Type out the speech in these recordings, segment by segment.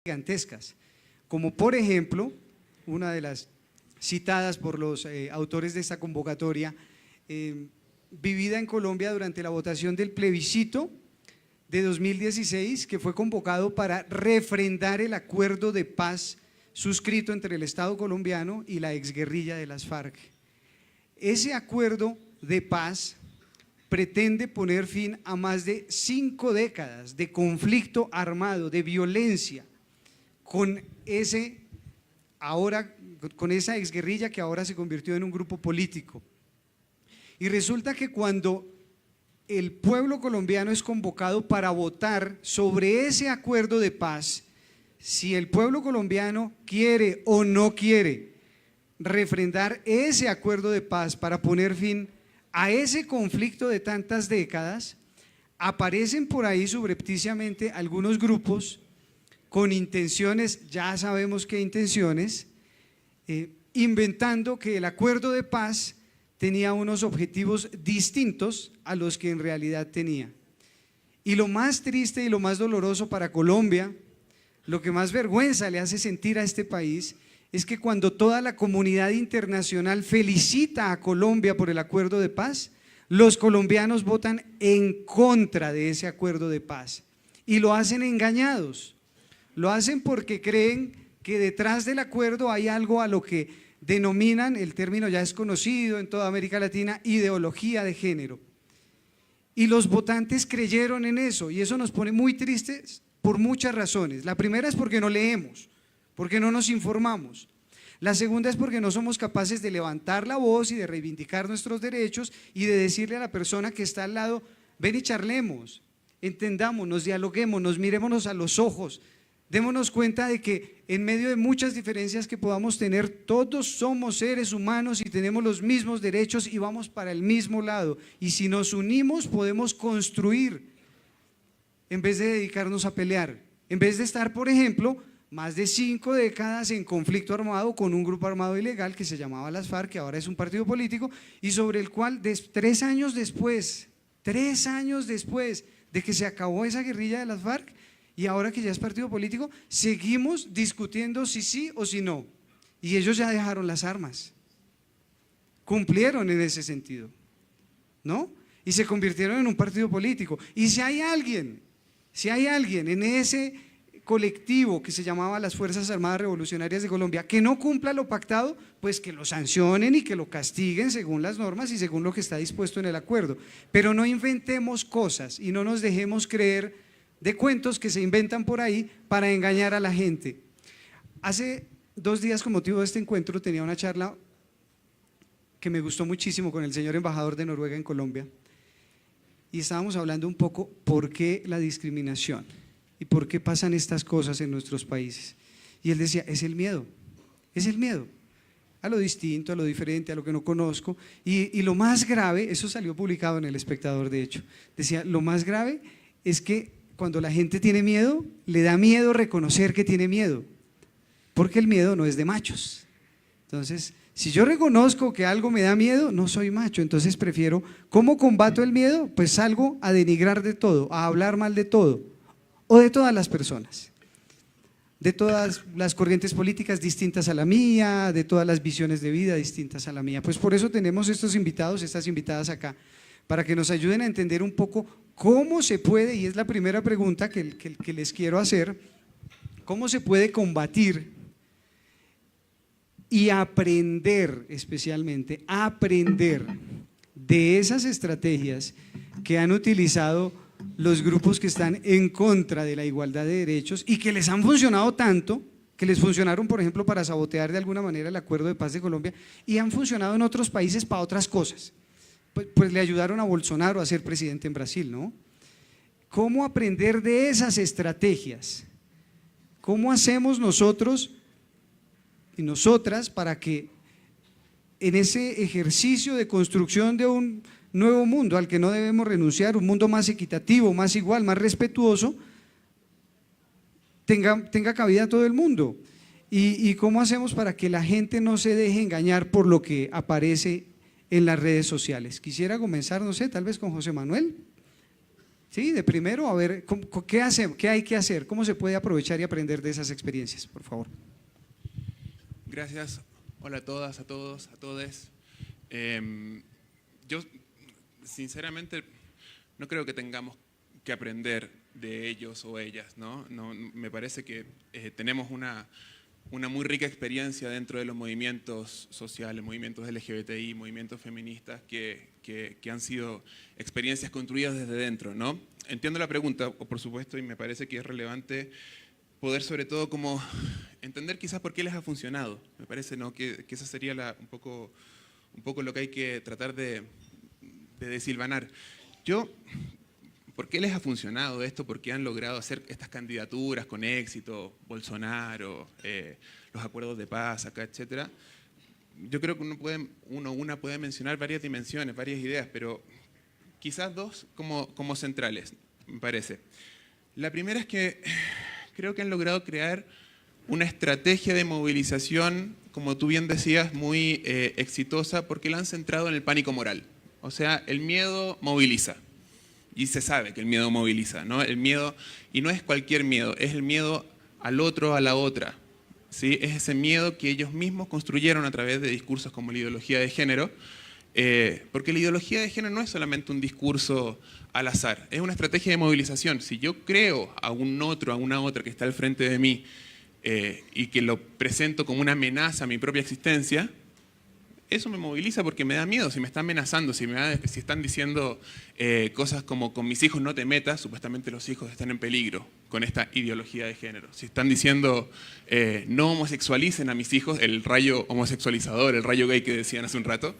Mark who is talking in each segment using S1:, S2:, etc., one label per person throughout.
S1: gigantescas, como por ejemplo, una de las citadas por los autores de esta convocatoria, vivida en Colombia durante la votación del plebiscito de 2016, que fue convocado para refrendar el acuerdo de paz suscrito entre el Estado colombiano y la exguerrilla de las FARC. Ese acuerdo de paz pretende poner fin a más de 5 décadas de conflicto armado, de violencia, con esa exguerrilla que ahora se convirtió en un grupo político. Y resulta que cuando el pueblo colombiano es convocado para votar sobre ese acuerdo de paz, si el pueblo colombiano quiere o no quiere refrendar ese acuerdo de paz para poner fin a ese conflicto de tantas décadas, aparecen por ahí subrepticiamente algunos grupos con intenciones, ya sabemos qué intenciones, inventando que el acuerdo de paz tenía unos objetivos distintos a los que en realidad tenía. Y lo más triste y lo más doloroso para Colombia, lo que más vergüenza le hace sentir a este país, es que cuando toda la comunidad internacional felicita a Colombia por el acuerdo de paz, los colombianos votan en contra de ese acuerdo de paz y lo hacen engañados. Lo hacen porque creen que detrás del acuerdo hay algo a lo que denominan, el término ya es conocido en toda América Latina, ideología de género. Y los votantes creyeron en eso, y eso nos pone muy tristes por muchas razones. La primera es porque no leemos, porque no nos informamos. La segunda es porque no somos capaces de levantar la voz y de reivindicar nuestros derechos y de decirle a la persona que está al lado: ven y charlemos, entendámonos, dialoguemos, mirémonos a los ojos. Démonos cuenta de que en medio de muchas diferencias que podamos tener, todos somos seres humanos y tenemos los mismos derechos y vamos para el mismo lado. Y si nos unimos podemos construir en vez de dedicarnos a pelear, en vez de estar, por ejemplo, más de 5 décadas en conflicto armado con un grupo armado ilegal que se llamaba las FARC, que ahora es un partido político, y sobre el cual 3 años después de que se acabó esa guerrilla de las FARC, y ahora que ya es partido político, seguimos discutiendo si sí o si no. Y ellos ya dejaron las armas, cumplieron en ese sentido, ¿no? Y se convirtieron en un partido político. Y si hay alguien en ese colectivo que se llamaba las Fuerzas Armadas Revolucionarias de Colombia que no cumpla lo pactado, pues que lo sancionen y que lo castiguen según las normas y según lo que está dispuesto en el acuerdo. Pero no inventemos cosas y no nos dejemos creer de cuentos que se inventan por ahí para engañar a la gente. Hace 2 días, con motivo de este encuentro, tenía una charla que me gustó muchísimo con el señor embajador de Noruega en Colombia, y estábamos hablando un poco por qué la discriminación y por qué pasan estas cosas en nuestros países. Y él decía: es el miedo a lo distinto, a lo diferente, a lo que no conozco. Y lo más grave, eso salió publicado en El Espectador de hecho, decía: lo más grave es que cuando la gente tiene miedo, le da miedo reconocer que tiene miedo, porque el miedo no es de machos. Entonces, si yo reconozco que algo me da miedo, no soy macho, entonces prefiero, ¿cómo combato el miedo? Pues salgo a denigrar de todo, a hablar mal de todo, o de todas las personas, de todas las corrientes políticas distintas a la mía, de todas las visiones de vida distintas a la mía. Pues por eso tenemos estos invitados, estas invitadas acá, para que nos ayuden a entender un poco cómo se puede, y es la primera pregunta que les quiero hacer, cómo se puede combatir y aprender, especialmente aprender de esas estrategias que han utilizado los grupos que están en contra de la igualdad de derechos y que les han funcionado tanto, que les funcionaron, por ejemplo, para sabotear de alguna manera el acuerdo de paz de Colombia, y han funcionado en otros países para otras cosas. Pues le ayudaron a Bolsonaro a ser presidente en Brasil, ¿no? ¿Cómo aprender de esas estrategias? ¿Cómo hacemos nosotros y nosotras para que en ese ejercicio de construcción de un nuevo mundo al que no debemos renunciar, un mundo más equitativo, más igual, más respetuoso, tenga cabida todo el mundo? ¿Y cómo hacemos para que la gente no se deje engañar por lo que aparece en las redes sociales? Quisiera comenzar, no sé, tal vez con José Manuel. ¿Sí? De primero, a ver, ¿qué hay que hacer? ¿Cómo se puede aprovechar y aprender de esas experiencias? Por favor.
S2: Gracias. Hola a todas, a todos, a todes. Yo, sinceramente, no creo que tengamos que aprender de ellos o ellas, ¿no? Me parece que tenemos una muy rica experiencia dentro de los movimientos sociales, movimientos LGBTI, movimientos feministas, que han sido experiencias construidas desde dentro, ¿no? Entiendo la pregunta, por supuesto, y me parece que es relevante poder sobre todo como entender quizás por qué les ha funcionado. Me parece, ¿no?, que esa sería un poco lo que hay que tratar de desilvanar. ¿Por qué les ha funcionado esto? ¿Por qué han logrado hacer estas candidaturas con éxito? Bolsonaro, los acuerdos de paz acá, etcétera. Yo creo que una puede mencionar varias dimensiones, varias ideas, pero quizás dos como centrales, me parece. La primera es que creo que han logrado crear una estrategia de movilización, como tú bien decías, muy exitosa, porque la han centrado en el pánico moral. O sea, el miedo moviliza. Y se sabe que el miedo moviliza, ¿no? El miedo, y no es cualquier miedo, es el miedo al otro, a la otra, ¿sí? Es ese miedo que ellos mismos construyeron a través de discursos como la ideología de género, porque la ideología de género no es solamente un discurso al azar, es una estrategia de movilización. Si yo creo a un otro, a una otra que está al frente de mí y que lo presento como una amenaza a mi propia existencia, eso me moviliza porque me da miedo. Si me están amenazando, si están diciendo cosas como con mis hijos no te metas, supuestamente los hijos están en peligro con esta ideología de género. Si están diciendo no homosexualicen a mis hijos, el rayo homosexualizador, el rayo gay que decían hace un rato,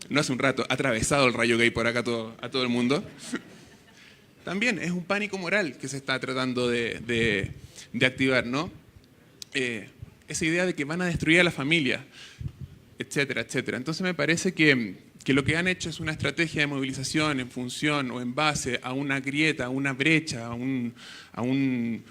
S2: no hace un rato, ha atravesado el rayo gay por acá a todo el mundo. También es un pánico moral que se está tratando de activar, ¿no? Esa idea de que van a destruir a la familia, etcétera, etcétera. Entonces me parece que lo que han hecho es una estrategia de movilización en función o en base a una grieta, a una brecha, a un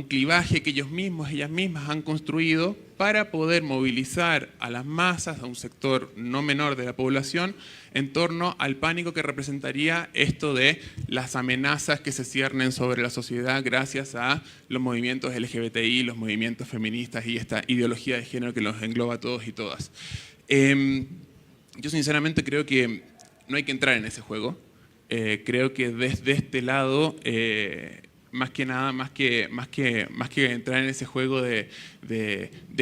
S2: clivaje que ellos mismos, ellas mismas han construido para poder movilizar a las masas, a un sector no menor de la población, en torno al pánico que representaría esto de las amenazas que se ciernen sobre la sociedad gracias a los movimientos LGBTI, los movimientos feministas y esta ideología de género que los engloba a todos y todas. Yo sinceramente creo que no hay que entrar en ese juego. Creo que desde este lado, más que nada, más que entrar en ese juego de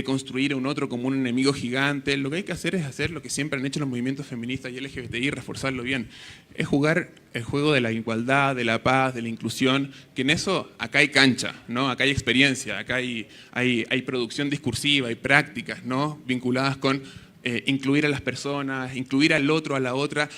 S2: construir a un otro como un enemigo gigante, lo que hay que hacer es hacer lo que siempre han hecho los movimientos feministas y LGBTI, reforzarlo bien. Es jugar el juego de la igualdad, de la paz, de la inclusión, que en eso acá hay cancha, ¿no? Acá hay experiencia, acá hay producción discursiva, hay prácticas, ¿no?, vinculadas con incluir a las personas, incluir al otro, a la otra,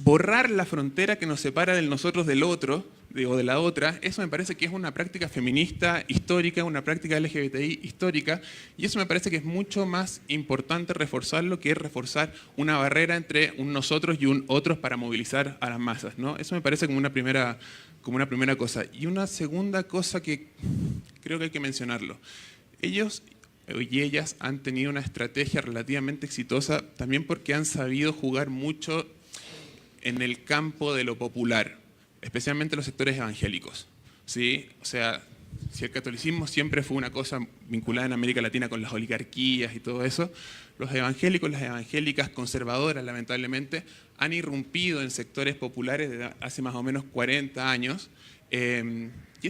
S2: borrar la frontera que nos separa del nosotros del otro, o de la otra. Eso me parece que es una práctica feminista histórica, una práctica LGBTI histórica, y eso me parece que es mucho más importante reforzarlo que reforzar una barrera entre un nosotros y un otros para movilizar a las masas, ¿no? Eso me parece como una primera cosa. Y una segunda cosa que creo que hay que mencionarlo. Ellos y ellas han tenido una estrategia relativamente exitosa también porque han sabido jugar mucho en el campo de lo popular, especialmente los sectores evangélicos, ¿sí? O sea, si el catolicismo siempre fue una cosa vinculada en América Latina con las oligarquías y todo eso, los evangélicos, las evangélicas conservadoras, lamentablemente, han irrumpido en sectores populares desde hace más o menos 40 años.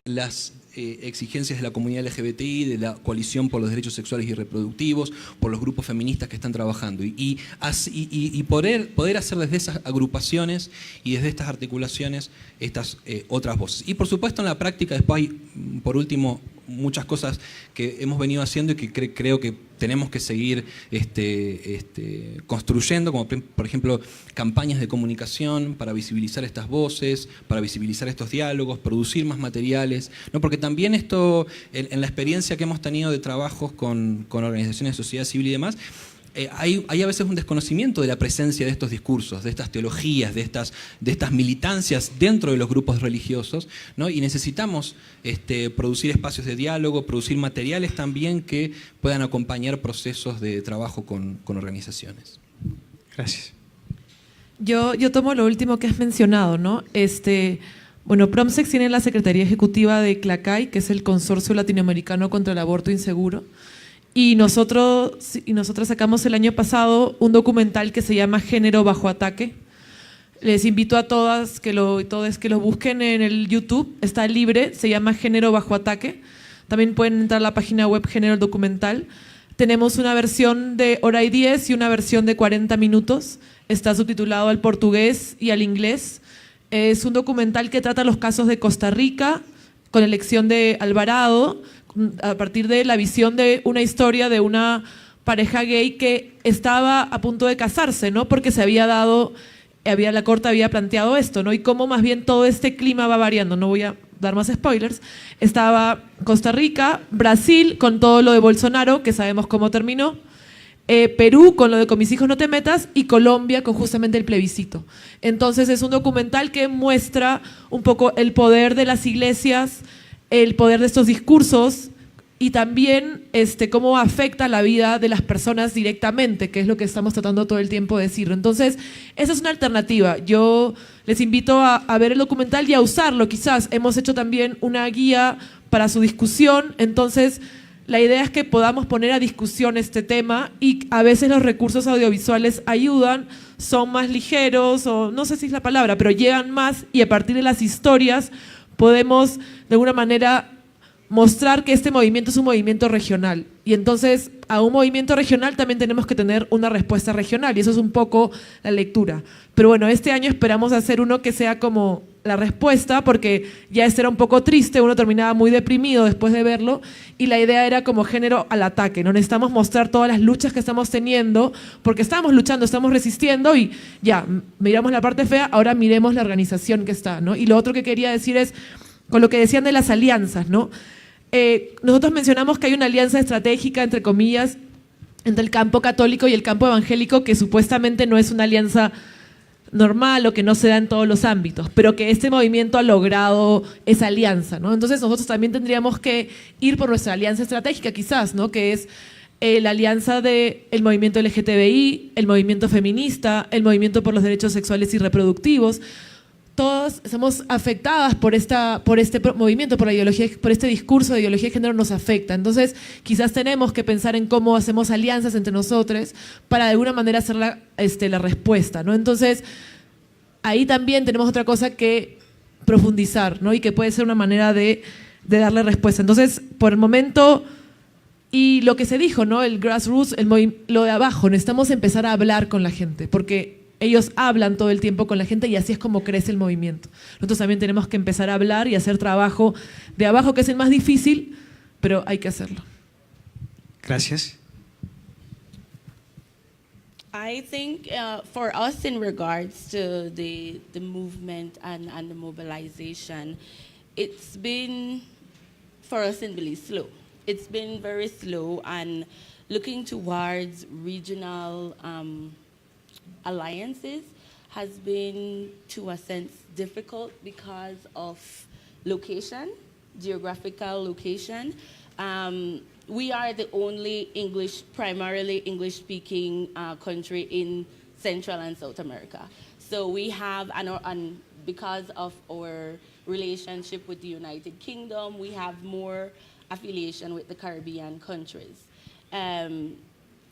S3: Las exigencias de la comunidad LGBTI, de la coalición por los derechos sexuales y reproductivos, por los grupos feministas que están trabajando y poder hacer desde esas agrupaciones y desde estas articulaciones estas otras voces. Y por supuesto en la práctica después hay, por último, muchas cosas que hemos venido haciendo y que creo que tenemos que seguir construyendo, como por ejemplo campañas de comunicación para visibilizar estas voces, para visibilizar estos diálogos, producir más materiales, ¿no? Porque también esto, en la experiencia que hemos tenido de trabajos con organizaciones de sociedad civil y demás, hay a veces un desconocimiento de la presencia de estos discursos, de estas teologías, de estas militancias dentro de los grupos religiosos, ¿no? Y necesitamos producir espacios de diálogo, producir materiales también que puedan acompañar procesos de trabajo con organizaciones.
S1: Gracias.
S4: Yo tomo lo último que has mencionado, ¿no? Bueno, PROMSEX tiene la Secretaría Ejecutiva de CLACAI, que es el Consorcio Latinoamericano contra el Aborto Inseguro, y nosotras sacamos el año pasado un documental que se llama Género bajo ataque. Les invito a todas que lo busquen en el YouTube, está libre, se llama Género bajo ataque. También pueden entrar a la página web Género Documental. Tenemos una versión de hora y 10 y una versión de 40 minutos. Está subtitulado al portugués y al inglés. Es un documental que trata los casos de Costa Rica, con elección de Alvarado, a partir de la visión de una historia de una pareja gay que estaba a punto de casarse, ¿no? Porque la Corte había planteado esto, ¿no? Y cómo más bien todo este clima va variando. No voy a dar más spoilers. Estaba Costa Rica, Brasil con todo lo de Bolsonaro, que sabemos cómo terminó, Perú con lo de Con mis hijos no te metas, y Colombia con justamente el plebiscito. Entonces es un documental que muestra un poco el poder de las iglesias, el poder de estos discursos, y también cómo afecta la vida de las personas directamente, que es lo que estamos tratando todo el tiempo de decir. Entonces, esa es una alternativa. Yo les invito a ver el documental y a usarlo. Quizás hemos hecho también una guía para su discusión. Entonces, la idea es que podamos poner a discusión este tema, y a veces los recursos audiovisuales ayudan, son más ligeros, o no sé si es la palabra, pero llegan más, y a partir de las historias podemos de alguna manera mostrar que este movimiento es un movimiento regional. Y entonces a un movimiento regional también tenemos que tener una respuesta regional, y eso es un poco la lectura. Pero bueno, este año esperamos hacer uno que sea como la respuesta, porque ya este era un poco triste, uno terminaba muy deprimido después de verlo, y la idea era como género al ataque, ¿no? Necesitamos mostrar todas las luchas que estamos teniendo, porque estamos luchando, estamos resistiendo, y ya, miramos la parte fea, ahora miremos la organización que está, ¿no? Y lo otro que quería decir es, con lo que decían de las alianzas, ¿no? Nosotros mencionamos que hay una alianza estratégica, entre comillas, entre el campo católico y el campo evangélico, que supuestamente no es una alianza normal o que no se da en todos los ámbitos, pero que este movimiento ha logrado esa alianza, ¿no? Entonces nosotros también tendríamos que ir por nuestra alianza estratégica, quizás, ¿no? Que es la alianza del movimiento LGTBI, el movimiento feminista, el movimiento por los derechos sexuales y reproductivos. Todas somos afectadas por este movimiento, por la ideología, por este discurso de ideología de género nos afecta. Entonces, quizás tenemos que pensar en cómo hacemos alianzas entre nosotros para de alguna manera hacer la respuesta, ¿no? Entonces, ahí también tenemos otra cosa que profundizar, ¿no? Y que puede ser una manera de darle respuesta. Entonces, por el momento, y lo que se dijo, ¿no? El grassroots, lo de abajo, necesitamos empezar a hablar con la gente, porque ellos hablan todo el tiempo con la gente y así es como crece el movimiento. Nosotros también tenemos que empezar a hablar y hacer trabajo de abajo, que es el más difícil, pero hay que hacerlo.
S1: Gracias.
S5: I think for us in regards to the movement and the mobilization, it's been, for us in Belize, slow. It's been very slow, and looking towards regional alliances has been, to a sense, difficult because of location, geographical location. We are the only primarily English-speaking country in Central and South America. So we have, and because of our relationship with the United Kingdom, we have more affiliation with the Caribbean countries.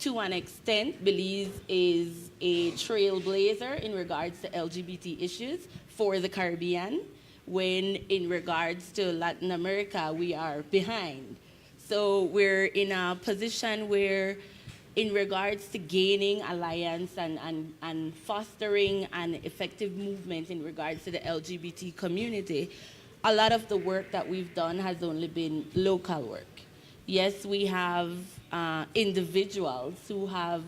S5: To an extent, Belize is a trailblazer in regards to LGBT issues for the Caribbean, when in regards to Latin America, we are behind. So we're in a position where, in regards to gaining alliance and fostering an effective movement in regards to the LGBT community, a lot of the work that we've done has only been local work. Yes, we have individuals who have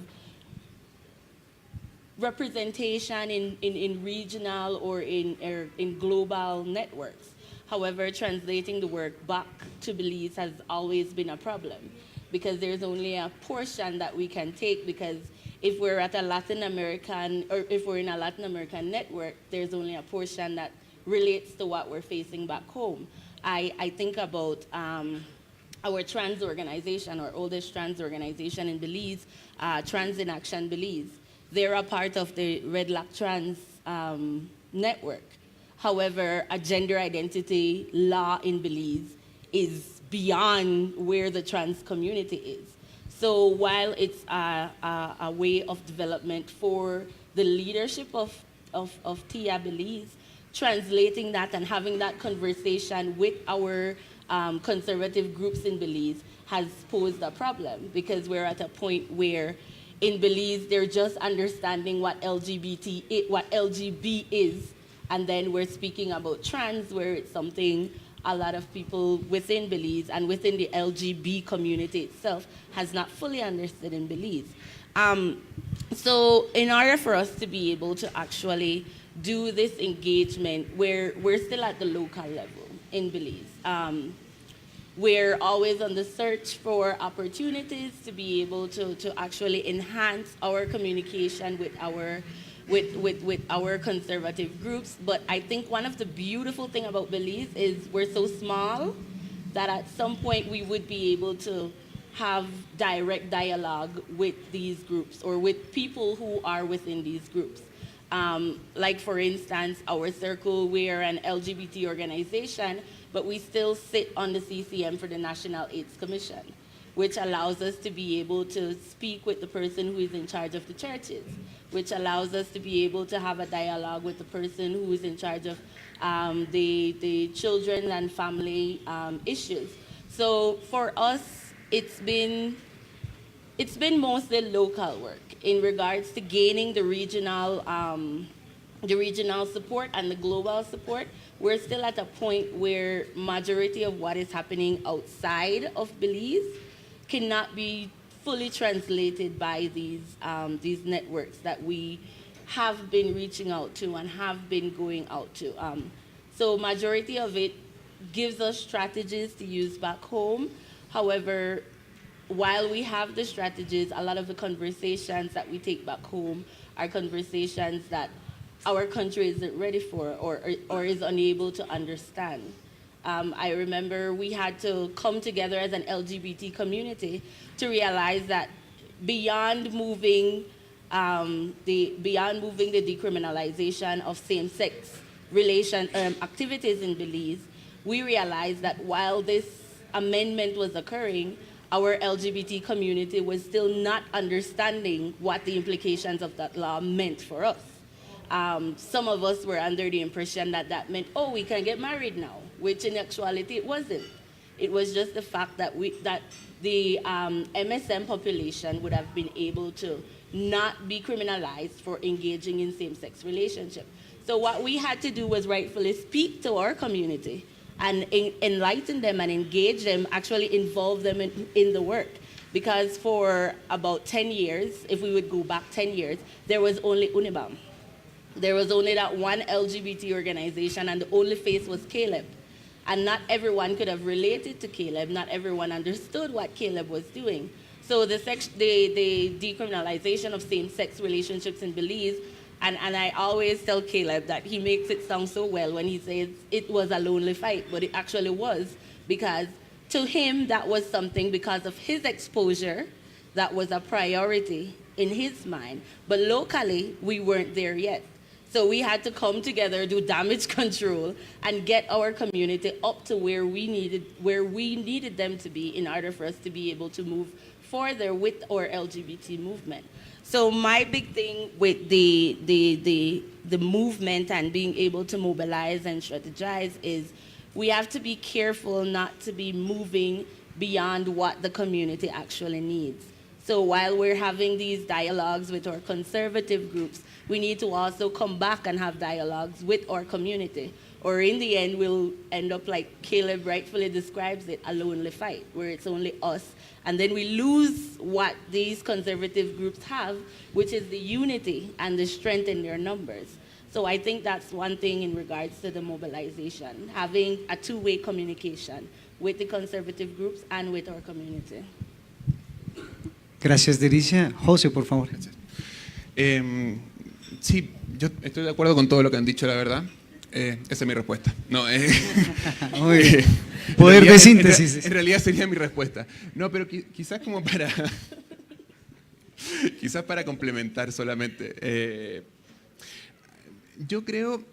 S5: representation in regional or in global networks. However, translating the work back to Belize has always been a problem, because there's only a portion that we can take, because if we're at a Latin American, or if we're in a Latin American network, there's only a portion that relates to what we're facing back home. I think about our trans organization, our oldest trans organization in Belize, Trans in Action Belize. they're a part of the Red Lock Trans network. However, a gender identity law in Belize is beyond where the trans community is. So while it's a way of development for the leadership of TIA Belize, translating that and having that conversation with our conservative groups in Belize has posed a problem, because we're at a point where in Belize they're just understanding what LGB is, and then we're speaking about trans, where it's something a lot of people within Belize and within the LGB community itself has not fully understood in Belize. So in order for us to be able to actually do this engagement, we're still at the local level in Belize. We're always on the search for opportunities to be able to actually enhance our communication with our conservative groups. But I think one of the beautiful things about Belize is we're so small that at some point we would be able to have direct dialogue with these groups or with people who are within these groups. Like for instance, our circle, we're an LGBT organization, but we still sit on the CCM for the National AIDS Commission, which allows us to be able to speak with the person who is in charge of the churches, which allows us to be able to have a dialogue with the person who is in charge of the children and family issues. So for us, it's been mostly local work in regards to gaining the regional support and the global support. We're still at a point where majority of what is happening outside of Belize cannot be fully translated by these networks that we have been reaching out to and have been going out to. So majority of it gives us strategies to use back home. However, while we have the strategies, a lot of the conversations that we take back home are conversations that our country isn't ready for or is unable to understand. I remember we had to come together as an LGBT community to realize that beyond moving the decriminalization of same-sex activities in Belize, we realized that while this amendment was occurring, our LGBT community was still not understanding what the implications of that law meant for us. Some of us were under the impression that that meant, oh, we can get married now, which in actuality it wasn't. It was just the fact that the MSM population would have been able to not be criminalized for engaging in same-sex relationship. So what we had to do was rightfully speak to our community and enlighten them and engage them, actually involve them in the work. Because for about 10 years, if we would go back 10 years, there was only UNIBAM. There was only that one LGBT organization, and the only face was Caleb. And not everyone could have related to Caleb. Not everyone understood what Caleb was doing. So the decriminalization of same-sex relationships in Belize, and I always tell Caleb that he makes it sound so well when he says it was a lonely fight, but it actually was, because to him that was something, because of his exposure, that was a priority in his mind. But locally, we weren't there yet. So we had to come together, do damage control, and get our community up to where we needed them to be in order for us to be able to move further with our LGBT movement. So my big thing with the movement and being able to mobilize and strategize is we have to be careful not to be moving beyond what the community actually needs. So while we're having these dialogues with our conservative groups, we need to also come back and have dialogues with our community. Or in the end, we'll end up like Caleb rightfully describes it, a lonely fight, where it's only us. And then we lose what these conservative groups have, which is the unity and the strength in their numbers. So I think that's one thing in regards to the mobilization, having a two-way communication with the conservative groups and with our community.
S1: Gracias, Delicia. José, por favor.
S2: Gracias. Sí, yo estoy de acuerdo con todo lo que han dicho, la verdad. Esa es mi respuesta. No,
S1: Muy bien. Poder de síntesis.
S2: En realidad sería mi respuesta. No, pero quizás como para... Quizás para complementar solamente. Yo creo,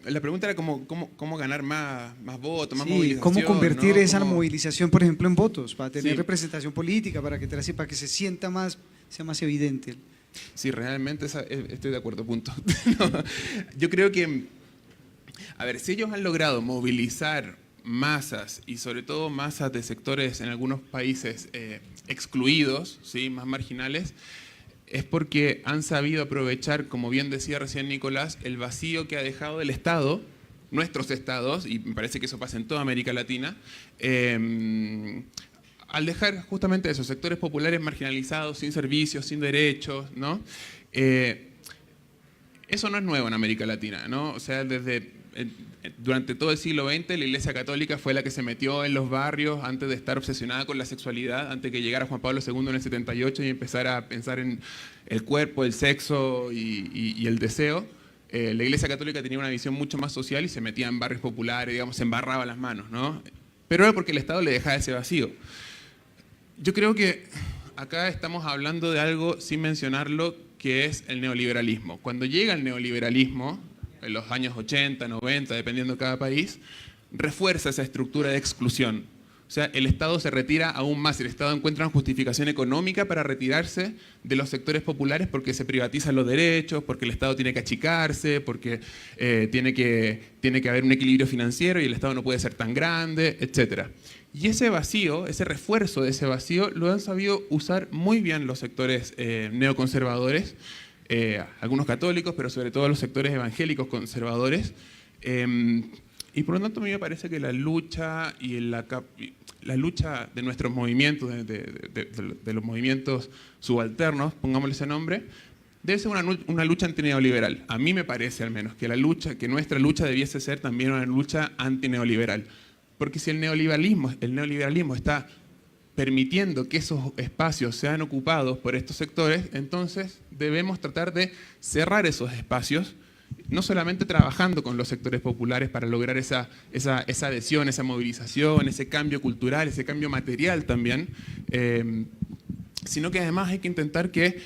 S2: la pregunta era cómo ganar más votos, más
S1: Sí,
S2: movilización.
S1: ¿cómo convertir
S2: ¿no?
S1: esa movilización, por ejemplo, en votos? Para tener
S2: Sí.
S1: representación política, para que se sienta más, sea más evidente.
S2: Sí, realmente estoy de acuerdo, punto. No, yo creo que, a ver, si ellos han logrado movilizar masas y sobre todo masas de sectores en algunos países excluidos, ¿sí? Más marginales, es porque han sabido aprovechar, como bien decía recién Nicolás, el vacío que ha dejado el Estado, nuestros estados, y me parece que eso pasa en toda América Latina, al dejar justamente esos sectores populares marginalizados, sin servicios, sin derechos, ¿no? Eso no es nuevo en América Latina, ¿no? O sea, durante todo el siglo XX la Iglesia Católica fue la que se metió en los barrios antes de estar obsesionada con la sexualidad, antes que llegara Juan Pablo II en el 78 y empezara a pensar en el cuerpo, el sexo y el deseo. La Iglesia Católica tenía una visión mucho más social y se metía en barrios populares, digamos, se embarraba las manos, ¿no? Pero era porque el Estado le dejaba ese vacío. Yo creo que acá estamos hablando de algo, sin mencionarlo, que es el neoliberalismo. Cuando llega el neoliberalismo, en los años 80, 90, dependiendo de cada país, refuerza esa estructura de exclusión. O sea, el Estado se retira aún más, el Estado encuentra una justificación económica para retirarse de los sectores populares porque se privatizan los derechos, porque el Estado tiene que achicarse, porque tiene que haber un equilibrio financiero y el Estado no puede ser tan grande, etc. Y ese vacío, ese refuerzo de ese vacío, lo han sabido usar muy bien los sectores neoconservadores, algunos católicos, pero sobre todo los sectores evangélicos conservadores. Y por lo tanto a mí me parece que la lucha y la lucha de nuestros movimientos, de los movimientos subalternos, pongámosle ese nombre, debe ser una lucha antineoliberal. A mí me parece al menos que nuestra lucha debiese ser también una lucha antineoliberal. Porque si el neoliberalismo está permitiendo que esos espacios sean ocupados por estos sectores, entonces debemos tratar de cerrar esos espacios, no solamente trabajando con los sectores populares para lograr esa adhesión, esa movilización, ese cambio cultural, ese cambio material también, sino que además hay que intentar que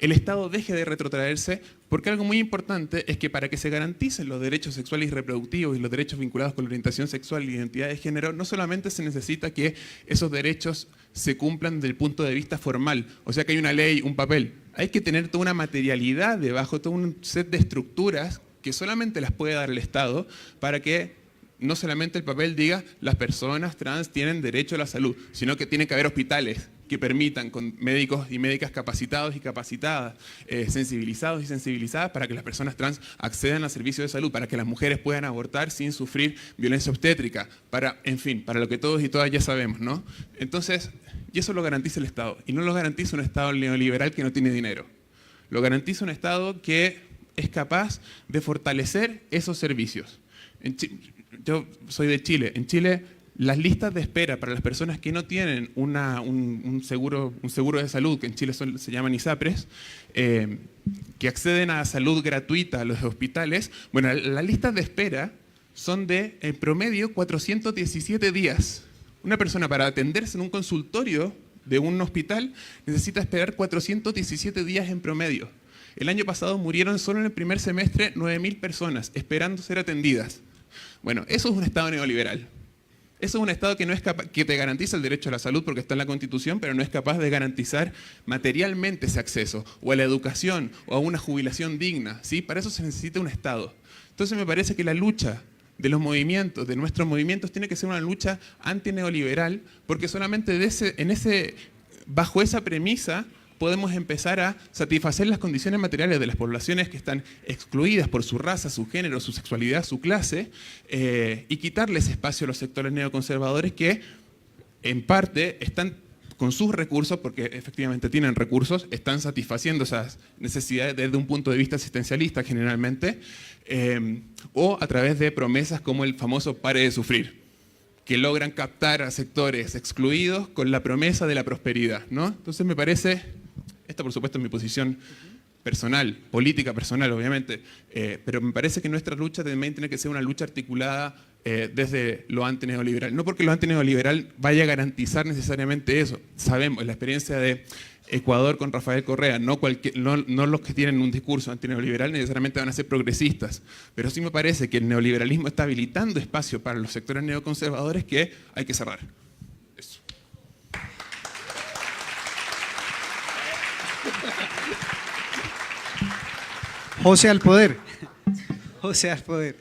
S2: el Estado deje de retrotraerse, porque algo muy importante es que para que se garanticen los derechos sexuales y reproductivos y los derechos vinculados con la orientación sexual y identidad de género, no solamente se necesita que esos derechos se cumplan desde el punto de vista formal, o sea que hay una ley, un papel. Hay que tener toda una materialidad debajo, todo un set de estructuras que solamente las puede dar el Estado para que no solamente el papel diga las personas trans tienen derecho a la salud, sino que tiene que haber hospitales que permitan con médicos y médicas capacitados y capacitadas, sensibilizados y sensibilizadas para que las personas trans accedan a servicios de salud, para que las mujeres puedan abortar sin sufrir violencia obstétrica, en fin, para lo que todos y todas ya sabemos, ¿no? Entonces, y eso lo garantiza el Estado, y no lo garantiza un Estado neoliberal que no tiene dinero. Lo garantiza un Estado que es capaz de fortalecer esos servicios. Yo soy de Chile. En Chile, las listas de espera para las personas que no tienen un seguro de salud, que en Chile se llaman ISAPRES, que acceden a salud gratuita a los hospitales, bueno, las listas de espera son de, en promedio, 417 días. Una persona para atenderse en un consultorio de un hospital necesita esperar 417 días en promedio. El año pasado murieron solo en el primer semestre 9.000 personas esperando ser atendidas. Bueno, eso es un Estado neoliberal. Eso es un Estado que no es capaz, que te garantiza el derecho a la salud porque está en la Constitución, pero no es capaz de garantizar materialmente ese acceso, o a la educación, o a una jubilación digna, ¿sí? Para eso se necesita un Estado. Entonces me parece que la lucha de los movimientos, de nuestros movimientos, tiene que ser una lucha antineoliberal, porque solamente bajo esa premisa podemos empezar a satisfacer las condiciones materiales de las poblaciones que están excluidas por su raza, su género, su sexualidad, su clase, y quitarles espacio a los sectores neoconservadores que, en parte, están con sus recursos, porque efectivamente tienen recursos, están satisfaciendo esas necesidades desde un punto de vista asistencialista generalmente, o a través de promesas como el famoso pare de sufrir, que logran captar a sectores excluidos con la promesa de la prosperidad, ¿no? Entonces me parece, esta por supuesto es mi posición personal, política personal obviamente, pero me parece que nuestra lucha también tiene que ser una lucha articulada desde lo antineoliberal. No porque lo antineoliberal vaya a garantizar necesariamente eso. Sabemos, la experiencia de Ecuador con Rafael Correa, no los que tienen un discurso antineoliberal necesariamente van a ser progresistas, pero sí me parece que el neoliberalismo está habilitando espacio para los sectores neoconservadores que hay que cerrar. Eso.
S1: José al poder. José al poder.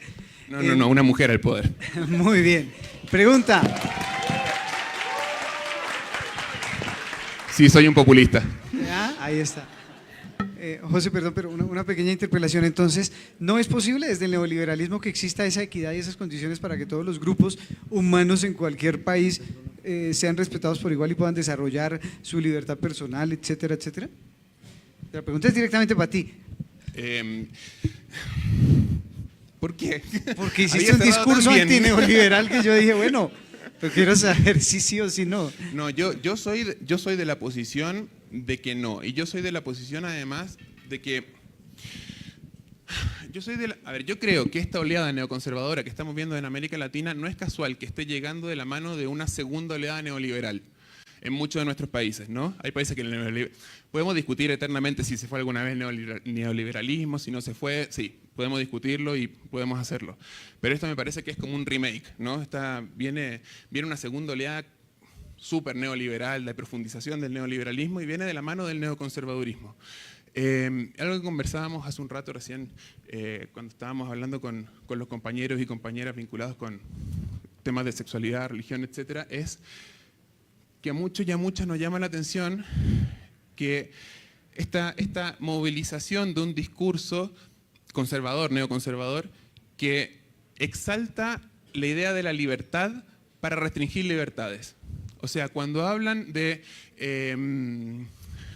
S2: No, una mujer al poder.
S1: Muy bien. Pregunta.
S2: Sí, soy un populista.
S1: Ah, ahí está. José, perdón, pero una pequeña interpelación. Entonces, ¿no es posible desde el neoliberalismo que exista esa equidad y esas condiciones para que todos los grupos humanos en cualquier país sean respetados por igual y puedan desarrollar su libertad personal, etcétera, etcétera? La pregunta es directamente para ti.
S2: ¿Por qué?
S1: Porque hiciste un discurso antineoliberal que yo dije, bueno, pero quiero saber si sí o si no.
S2: No, yo soy de la posición de que no. Y yo soy de la posición además de que... yo creo que esta oleada neoconservadora que estamos viendo en América Latina no es casual que esté llegando de la mano de una segunda oleada neoliberal en muchos de nuestros países, ¿no? Hay países que podemos discutir eternamente si se fue alguna vez neoliberalismo, si no se fue, sí, podemos discutirlo y podemos hacerlo. Pero esto me parece que es como un remake, ¿no? Viene una segunda oleada súper neoliberal, de profundización del neoliberalismo y viene de la mano del neoconservadurismo. Algo que conversábamos hace un rato recién, cuando estábamos hablando con los compañeros y compañeras vinculados con temas de sexualidad, religión, etcétera, es que a muchos y a muchas nos llama la atención que esta movilización de un discurso conservador, neoconservador, que exalta la idea de la libertad para restringir libertades. O sea, cuando hablan de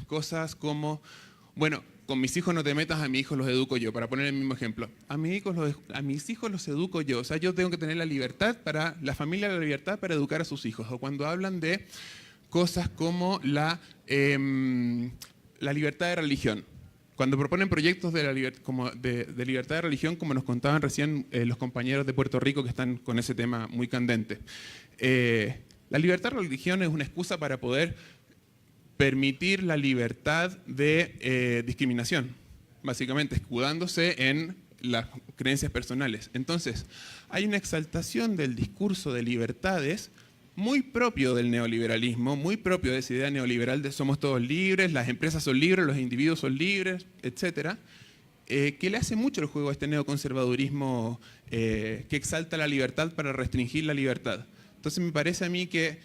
S2: cosas como, bueno, con mis hijos no te metas, a mis hijos los educo yo, para poner el mismo ejemplo. A mis hijos los educo yo, o sea, yo tengo que tener la familia la libertad para educar a sus hijos. O cuando hablan de cosas como la libertad de religión. Cuando proponen proyectos de libertad de religión, como nos contaban recién los compañeros de Puerto Rico que están con ese tema muy candente. La libertad de religión es una excusa para poder permitir la libertad de discriminación, básicamente escudándose en las creencias personales. Entonces, hay una exaltación del discurso de libertades muy propio del neoliberalismo, muy propio de esa idea neoliberal de somos todos libres, las empresas son libres, los individuos son libres, etcétera, que le hace mucho el juego a este neoconservadurismo que exalta la libertad para restringir la libertad. Entonces me parece a mí que,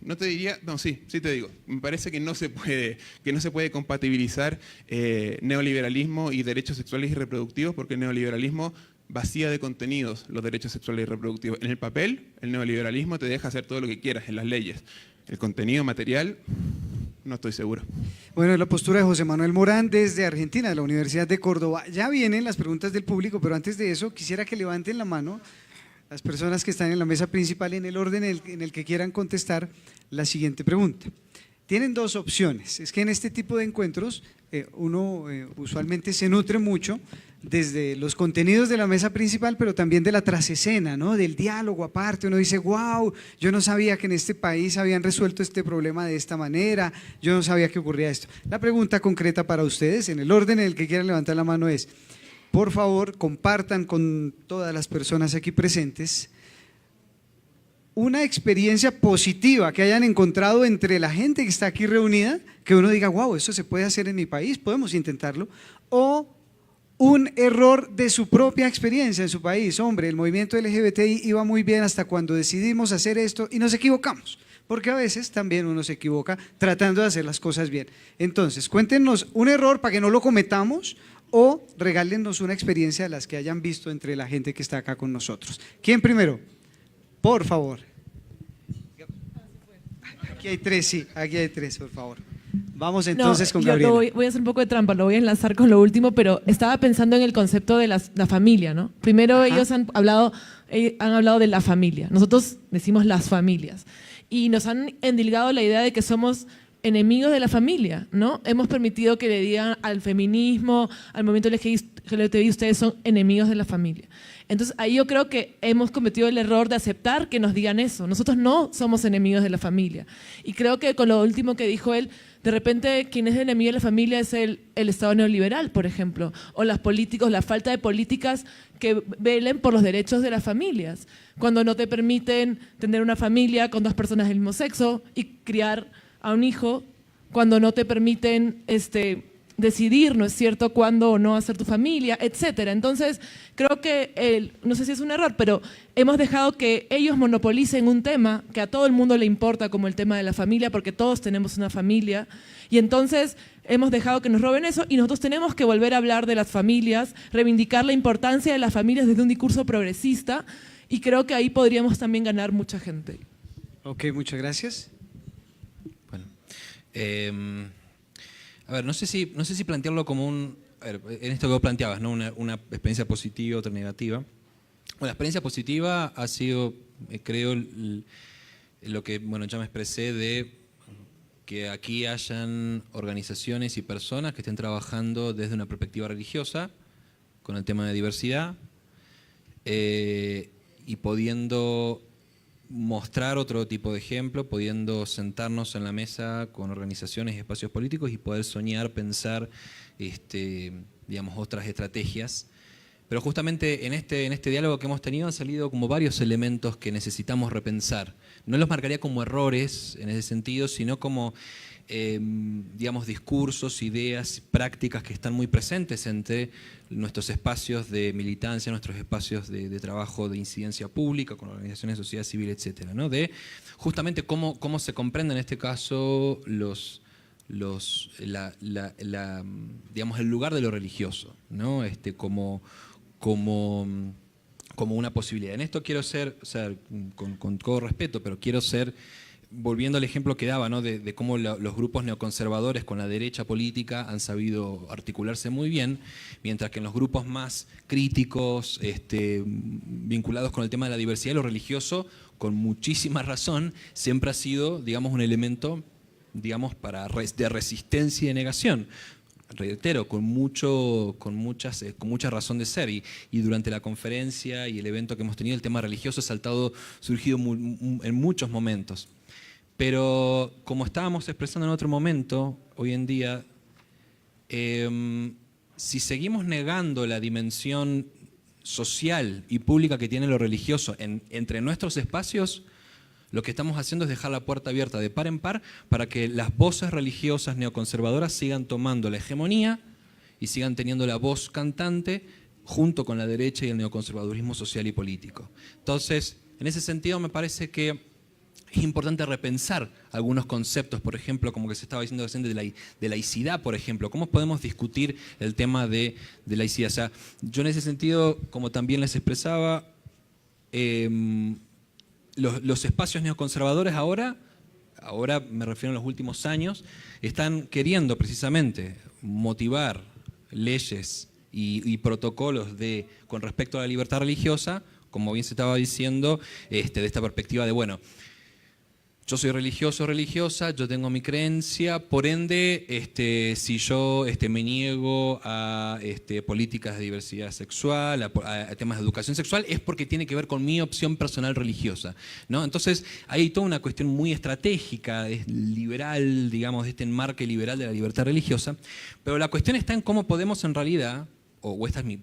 S2: no te diría, no, sí te digo, me parece que no se puede compatibilizar neoliberalismo y derechos sexuales y reproductivos, porque el neoliberalismo vacía de contenidos los derechos sexuales y reproductivos. En el papel, el neoliberalismo te deja hacer todo lo que quieras en las leyes. El contenido material, no estoy seguro.
S1: Bueno, la postura de José Manuel Morán desde Argentina, de la Universidad de Córdoba. Ya vienen las preguntas del público, pero antes de eso quisiera que levanten la mano las personas que están en la mesa principal en el orden en el que quieran contestar la siguiente pregunta. Tienen dos opciones. Es que en este tipo de encuentros uno usualmente se nutre mucho desde los contenidos de la mesa principal, pero también de la trasescena, ¿no? Del diálogo aparte. Uno dice, wow, yo no sabía que en este país habían resuelto este problema de esta manera, yo no sabía que ocurría esto. La pregunta concreta para ustedes, en el orden en el que quieran levantar la mano es, por favor, compartan con todas las personas aquí presentes una experiencia positiva que hayan encontrado entre la gente que está aquí reunida, que uno diga, wow, esto se puede hacer en mi país, podemos intentarlo, o un error de su propia experiencia en su país. Hombre, el movimiento LGBTI iba muy bien hasta cuando decidimos hacer esto y nos equivocamos, porque a veces también uno se equivoca tratando de hacer las cosas bien. Entonces, cuéntenos un error para que no lo cometamos o regálenos una experiencia de las que hayan visto entre la gente que está acá con nosotros. ¿Quién primero? Por favor. Aquí hay tres, sí, aquí hay tres, por favor. Vamos entonces con Gabriela.
S4: Voy a hacer un poco de trampa, lo voy a enlazar con lo último, pero estaba pensando en el concepto de la familia, ¿no? Primero ellos han hablado de la familia, nosotros decimos las familias, y nos han endilgado la idea de que somos enemigos de la familia, ¿no? Hemos permitido que le digan al feminismo, al movimiento LGBTI, ustedes son enemigos de la familia. Entonces ahí yo creo que hemos cometido el error de aceptar que nos digan eso. Nosotros no somos enemigos de la familia. Y creo que con lo último que dijo él, de repente quien es enemigo de la familia es el Estado neoliberal, por ejemplo, o los políticos, la falta de políticas que velen por los derechos de las familias. Cuando no te permiten tener una familia con 2 personas del mismo sexo y criar a un hijo, cuando no te permiten decidir, ¿no es cierto?, cuándo o no hacer tu familia, etcétera. Entonces, creo que, no sé si es un error, pero hemos dejado que ellos monopolicen un tema que a todo el mundo le importa, como el tema de la familia, porque todos tenemos una familia, y entonces hemos dejado que nos roben eso, y nosotros tenemos que volver a hablar de las familias, reivindicar la importancia de las familias desde un discurso progresista, y creo que ahí podríamos también ganar mucha gente.
S1: Ok, muchas gracias.
S3: Bueno, a ver, no sé si plantearlo como en esto que vos planteabas, ¿no? Una experiencia positiva, otra negativa. Bueno, la experiencia positiva ha sido, creo, lo que ya me expresé de que aquí hayan organizaciones y personas que estén trabajando desde una perspectiva religiosa con el tema de diversidad y pudiendo mostrar otro tipo de ejemplo, pudiendo sentarnos en la mesa con organizaciones y espacios políticos y poder soñar, pensar, digamos, otras estrategias. Pero justamente en este diálogo que hemos tenido han salido como varios elementos que necesitamos repensar. No los marcaría como errores en ese sentido, sino como, digamos, discursos, ideas, prácticas que están muy presentes entre nuestros espacios de militancia, nuestros espacios de trabajo de incidencia pública, con organizaciones de sociedad civil, etcétera, ¿no? De justamente cómo se comprende en este caso digamos, el lugar de lo religioso, ¿no? Como una posibilidad. En esto quiero ser, o sea, con todo respeto, pero quiero ser, volviendo al ejemplo que daba, ¿no? de cómo los grupos neoconservadores con la derecha política han sabido articularse muy bien, mientras que en los grupos más críticos, vinculados con el tema de la diversidad y lo religioso, con muchísima razón, siempre ha sido, digamos, un elemento, digamos, de resistencia y de negación. Reitero, con mucha razón de ser, y durante la conferencia y el evento que hemos tenido, el tema religioso ha surgido en muchos momentos. Pero como estábamos expresando en otro momento, hoy en día, si seguimos negando la dimensión social y pública que tiene lo religioso entre nuestros espacios, lo que estamos haciendo es dejar la puerta abierta de par en par para que las voces religiosas neoconservadoras sigan tomando la hegemonía y sigan teniendo la voz cantante junto con la derecha y el neoconservadurismo social y político. Entonces, en ese sentido me parece que es importante repensar algunos conceptos, por ejemplo, como que se estaba diciendo recién de laicidad, por ejemplo. ¿Cómo podemos discutir el tema de laicidad? O sea, yo en ese sentido, como también les expresaba, los espacios neoconservadores ahora me refiero a los últimos años, están queriendo precisamente motivar leyes y protocolos con respecto a la libertad religiosa, como bien se estaba diciendo, de esta perspectiva de, bueno, yo soy religioso o religiosa, yo tengo mi creencia, por ende, si yo me niego a políticas de diversidad sexual, a temas de educación sexual, es porque tiene que ver con mi opción personal religiosa, ¿no? Entonces, hay toda una cuestión muy estratégica, es liberal, digamos, de este enmarque liberal de la libertad religiosa, pero la cuestión está en cómo podemos en realidad, o esta es mi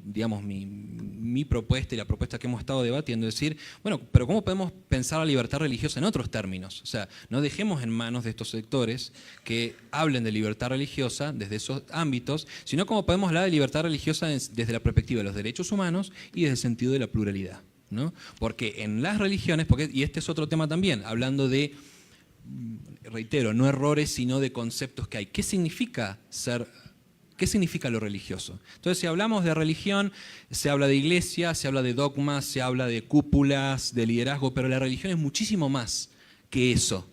S3: propuesta y la propuesta que hemos estado debatiendo, es decir, bueno, pero ¿cómo podemos pensar la libertad religiosa en otros términos? O sea, no dejemos en manos de estos sectores que hablen de libertad religiosa desde esos ámbitos, sino cómo podemos hablar de libertad religiosa desde la perspectiva de los derechos humanos y desde el sentido de la pluralidad, ¿no? Porque en las religiones, y este es otro tema también, hablando de, reitero, no errores, sino de conceptos que hay. ¿Qué significa lo religioso? Entonces, si hablamos de religión, se habla de iglesia, se habla de dogmas, se habla de cúpulas, de liderazgo, pero la religión es muchísimo más que eso.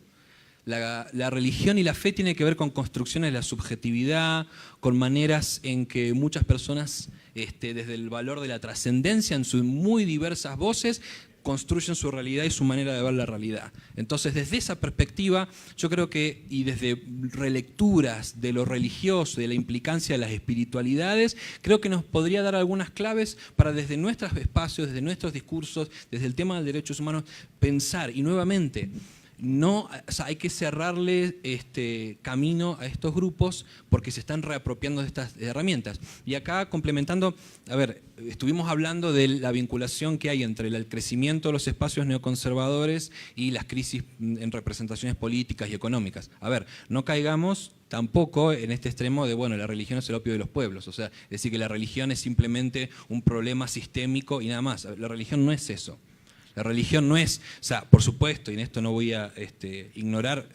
S3: La religión y la fe tienen que ver con construcciones de la subjetividad, con maneras en que muchas personas, desde el valor de la trascendencia en sus muy diversas voces, construyen su realidad y su manera de ver la realidad. Entonces, desde esa perspectiva, yo creo que, y desde relecturas de lo religioso, de la implicancia de las espiritualidades, creo que nos podría dar algunas claves para desde nuestros espacios, desde nuestros discursos, desde el tema de derechos humanos, pensar. Y nuevamente, no, o sea, hay que cerrarle camino a estos grupos porque se están reapropiando de estas herramientas. Y acá, complementando, a ver, estuvimos hablando de la vinculación que hay entre el crecimiento de los espacios neoconservadores y las crisis en representaciones políticas y económicas. A ver, no caigamos tampoco en este extremo de, bueno, la religión es el opio de los pueblos, o sea, decir que la religión es simplemente un problema sistémico y nada más. La religión no es eso. La religión no es, o sea, por supuesto, y en esto no voy a ignorar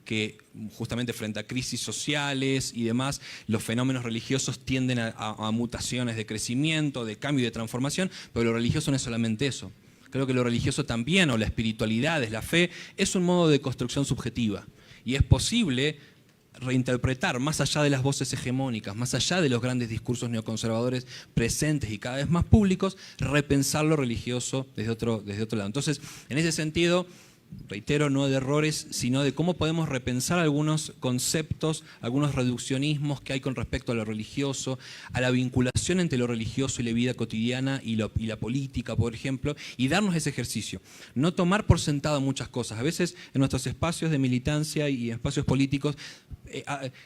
S3: que justamente frente a crisis sociales y demás, los fenómenos religiosos tienden a mutaciones de crecimiento, de cambio y de transformación, pero lo religioso no es solamente eso. Creo que lo religioso también, o la espiritualidad, la fe, es un modo de construcción subjetiva. Y es posible reinterpretar, más allá de las voces hegemónicas, más allá de los grandes discursos neoconservadores presentes y cada vez más públicos, repensar lo religioso desde otro lado. Entonces, en ese sentido, reitero, no de errores, sino de cómo podemos repensar algunos conceptos, algunos reduccionismos que hay con respecto a lo religioso, a la vinculación entre lo religioso y la vida cotidiana y la política, por ejemplo, y darnos ese ejercicio. No tomar por sentado muchas cosas. A veces en nuestros espacios de militancia y en espacios políticos,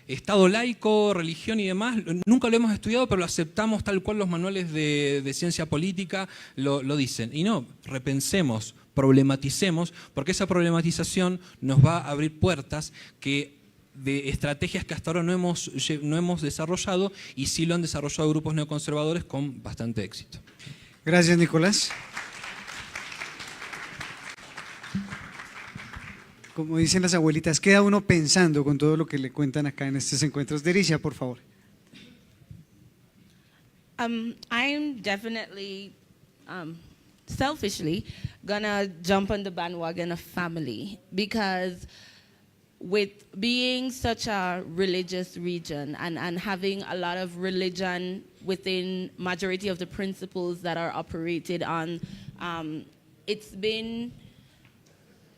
S3: Estado laico, religión y demás, nunca lo hemos estudiado, pero lo aceptamos tal cual los manuales de ciencia política lo dicen. Y no, repensemos, problematicemos, porque esa problematización nos va a abrir puertas de estrategias que hasta ahora no hemos desarrollado, y sí lo han desarrollado grupos neoconservadores con bastante éxito.
S1: Gracias, Nicolás. Como dicen las abuelitas, queda uno pensando con todo lo que le cuentan acá en estos encuentros. Dericia, por favor.
S5: I'm definitely, selfishly, gonna jump on the bandwagon of family, because with being such a religious region and having a lot of religion within majority of the principles that are operated on, it's been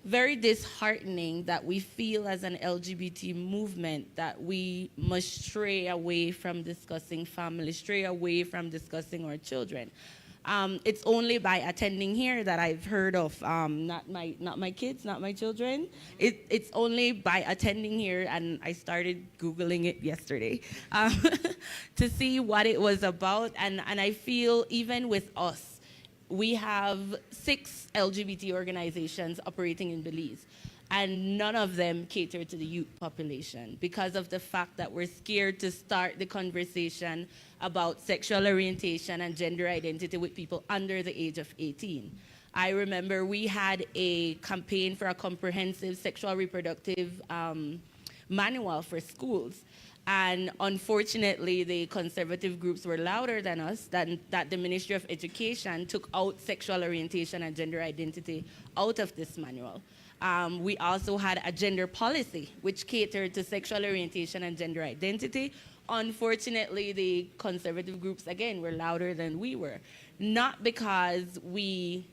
S5: very disheartening that we feel as an LGBT movement that we must stray away from discussing family, stray away from discussing our children. It's only by attending here that I've heard of, not my kids, not my children. It's only by attending here, and I started Googling it yesterday, to see what it was about. And I feel even with us, we have 6 LGBT organizations operating in Belize, and none of them cater to the youth population because of the fact that we're scared to start the conversation about sexual orientation and gender identity with people under the age of 18. I remember we had a campaign for a comprehensive sexual reproductive manual for schools. And unfortunately, the conservative groups were louder than us, that the Ministry of Education took out sexual orientation and gender identity out of this manual. We also had a gender policy, which catered to sexual orientation and gender identity. Unfortunately, the conservative groups, again, were louder than we were. Not because we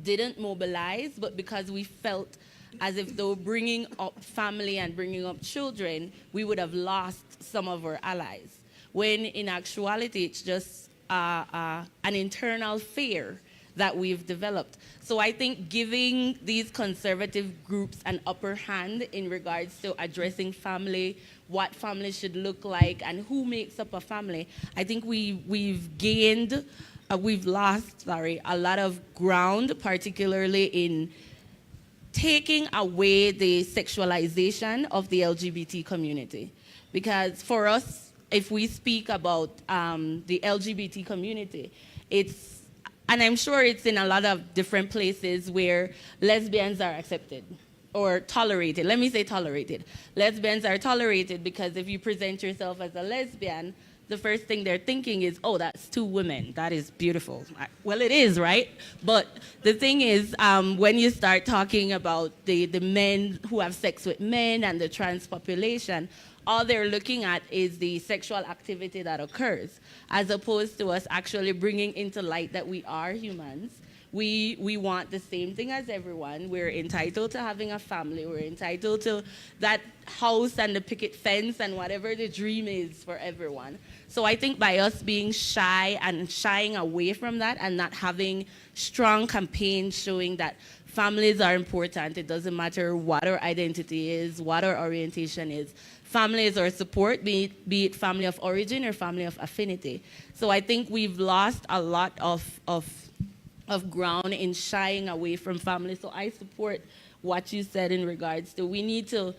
S5: didn't mobilize, but because we felt as if though bringing up family and bringing up children, we would have lost some of our allies. When in actuality, it's just an internal fear that we've developed. So I think giving these conservative groups an upper hand in regards to addressing family, what family should look like, and who makes up a family, I think we've lost a lot of ground, particularly in taking away the sexualization of the LGBT community. Because for us, if we speak about the LGBT community, and I'm sure it's in a lot of different places where lesbians are accepted or tolerated. Let me say tolerated. Lesbians are tolerated because if you present yourself as a lesbian, the first thing they're thinking is, oh, that's 2 women. That is beautiful. Well, it is, right? But the thing is, when you start talking about the men who have sex with men and the trans population, all they're looking at is the sexual activity that occurs, as opposed to us actually bringing into light that we are humans. We want the same thing as everyone. We're entitled to having a family. We're entitled to that house and the picket fence and whatever the dream is for everyone. So I think by us being shy and shying away from that and not having strong campaigns showing that families are important, it doesn't matter what our identity is, what our orientation is. Family is our support, be it family of origin or family of affinity. So I think we've lost a lot of ground in shying away from family. So I support what you said in regards to we need to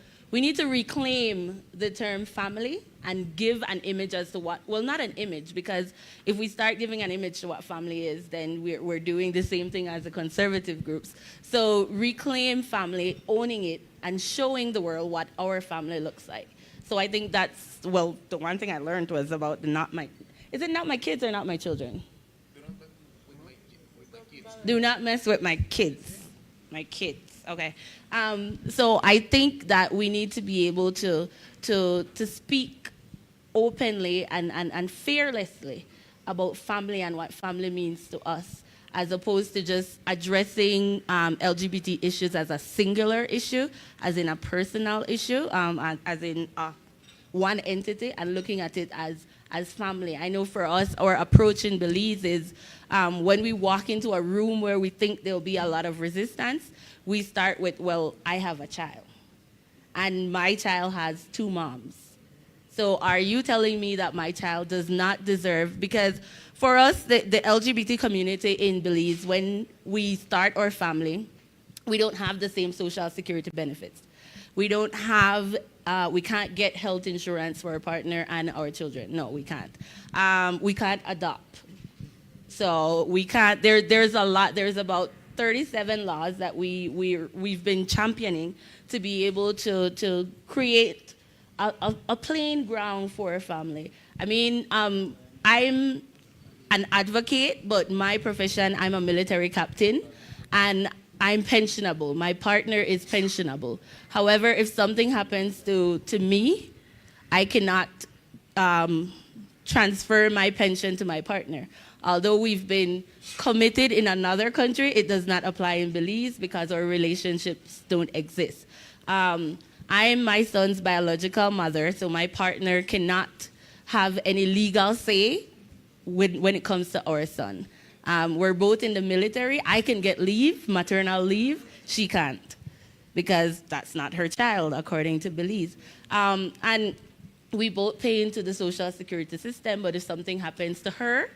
S5: reclaim the term family and give an image as to what, well, not an image, because if we start giving an image to what family is, then we're doing the same thing as the conservative groups. So reclaim family, owning it, and showing the world what our family looks like. So I think that's, well, the one thing I learned was about is it not my kids or not my children? Do not mess with my kids. My kids, okay. So I think that we need to be able to speak openly and fearlessly about family and what family means to us, as opposed to just addressing LGBT issues as a singular issue, as in a personal issue, as in one entity, and looking at it as family. I know for us, our approach in Belize is when we walk into a room where we think there'll be a lot of resistance, we start with, well, I have a child, and my child has 2 moms. So are you telling me that my child does not deserve, because for us, the LGBT community in Belize, when we start our family, we don't have the same social security benefits. We don't have, we can't get health insurance for our partner and our children. No, we can't. We can't adopt. So we can't, there's a lot, there's about 37 laws that we've been championing to be able to create a plain ground for a family. I mean, I'm an advocate, but my profession, I'm a military captain, and I'm pensionable. My partner is pensionable. However, if something happens to me, I cannot transfer my pension to my partner. Although we've been committed in another country, it does not apply in Belize because our relationships don't exist. I am my son's biological mother, so my partner cannot have any legal say when it comes to our son. We're both in the military. I can get leave, maternal leave. She can't, because that's not her child, according to Belize. And we both pay into the social security system, but if something happens to her,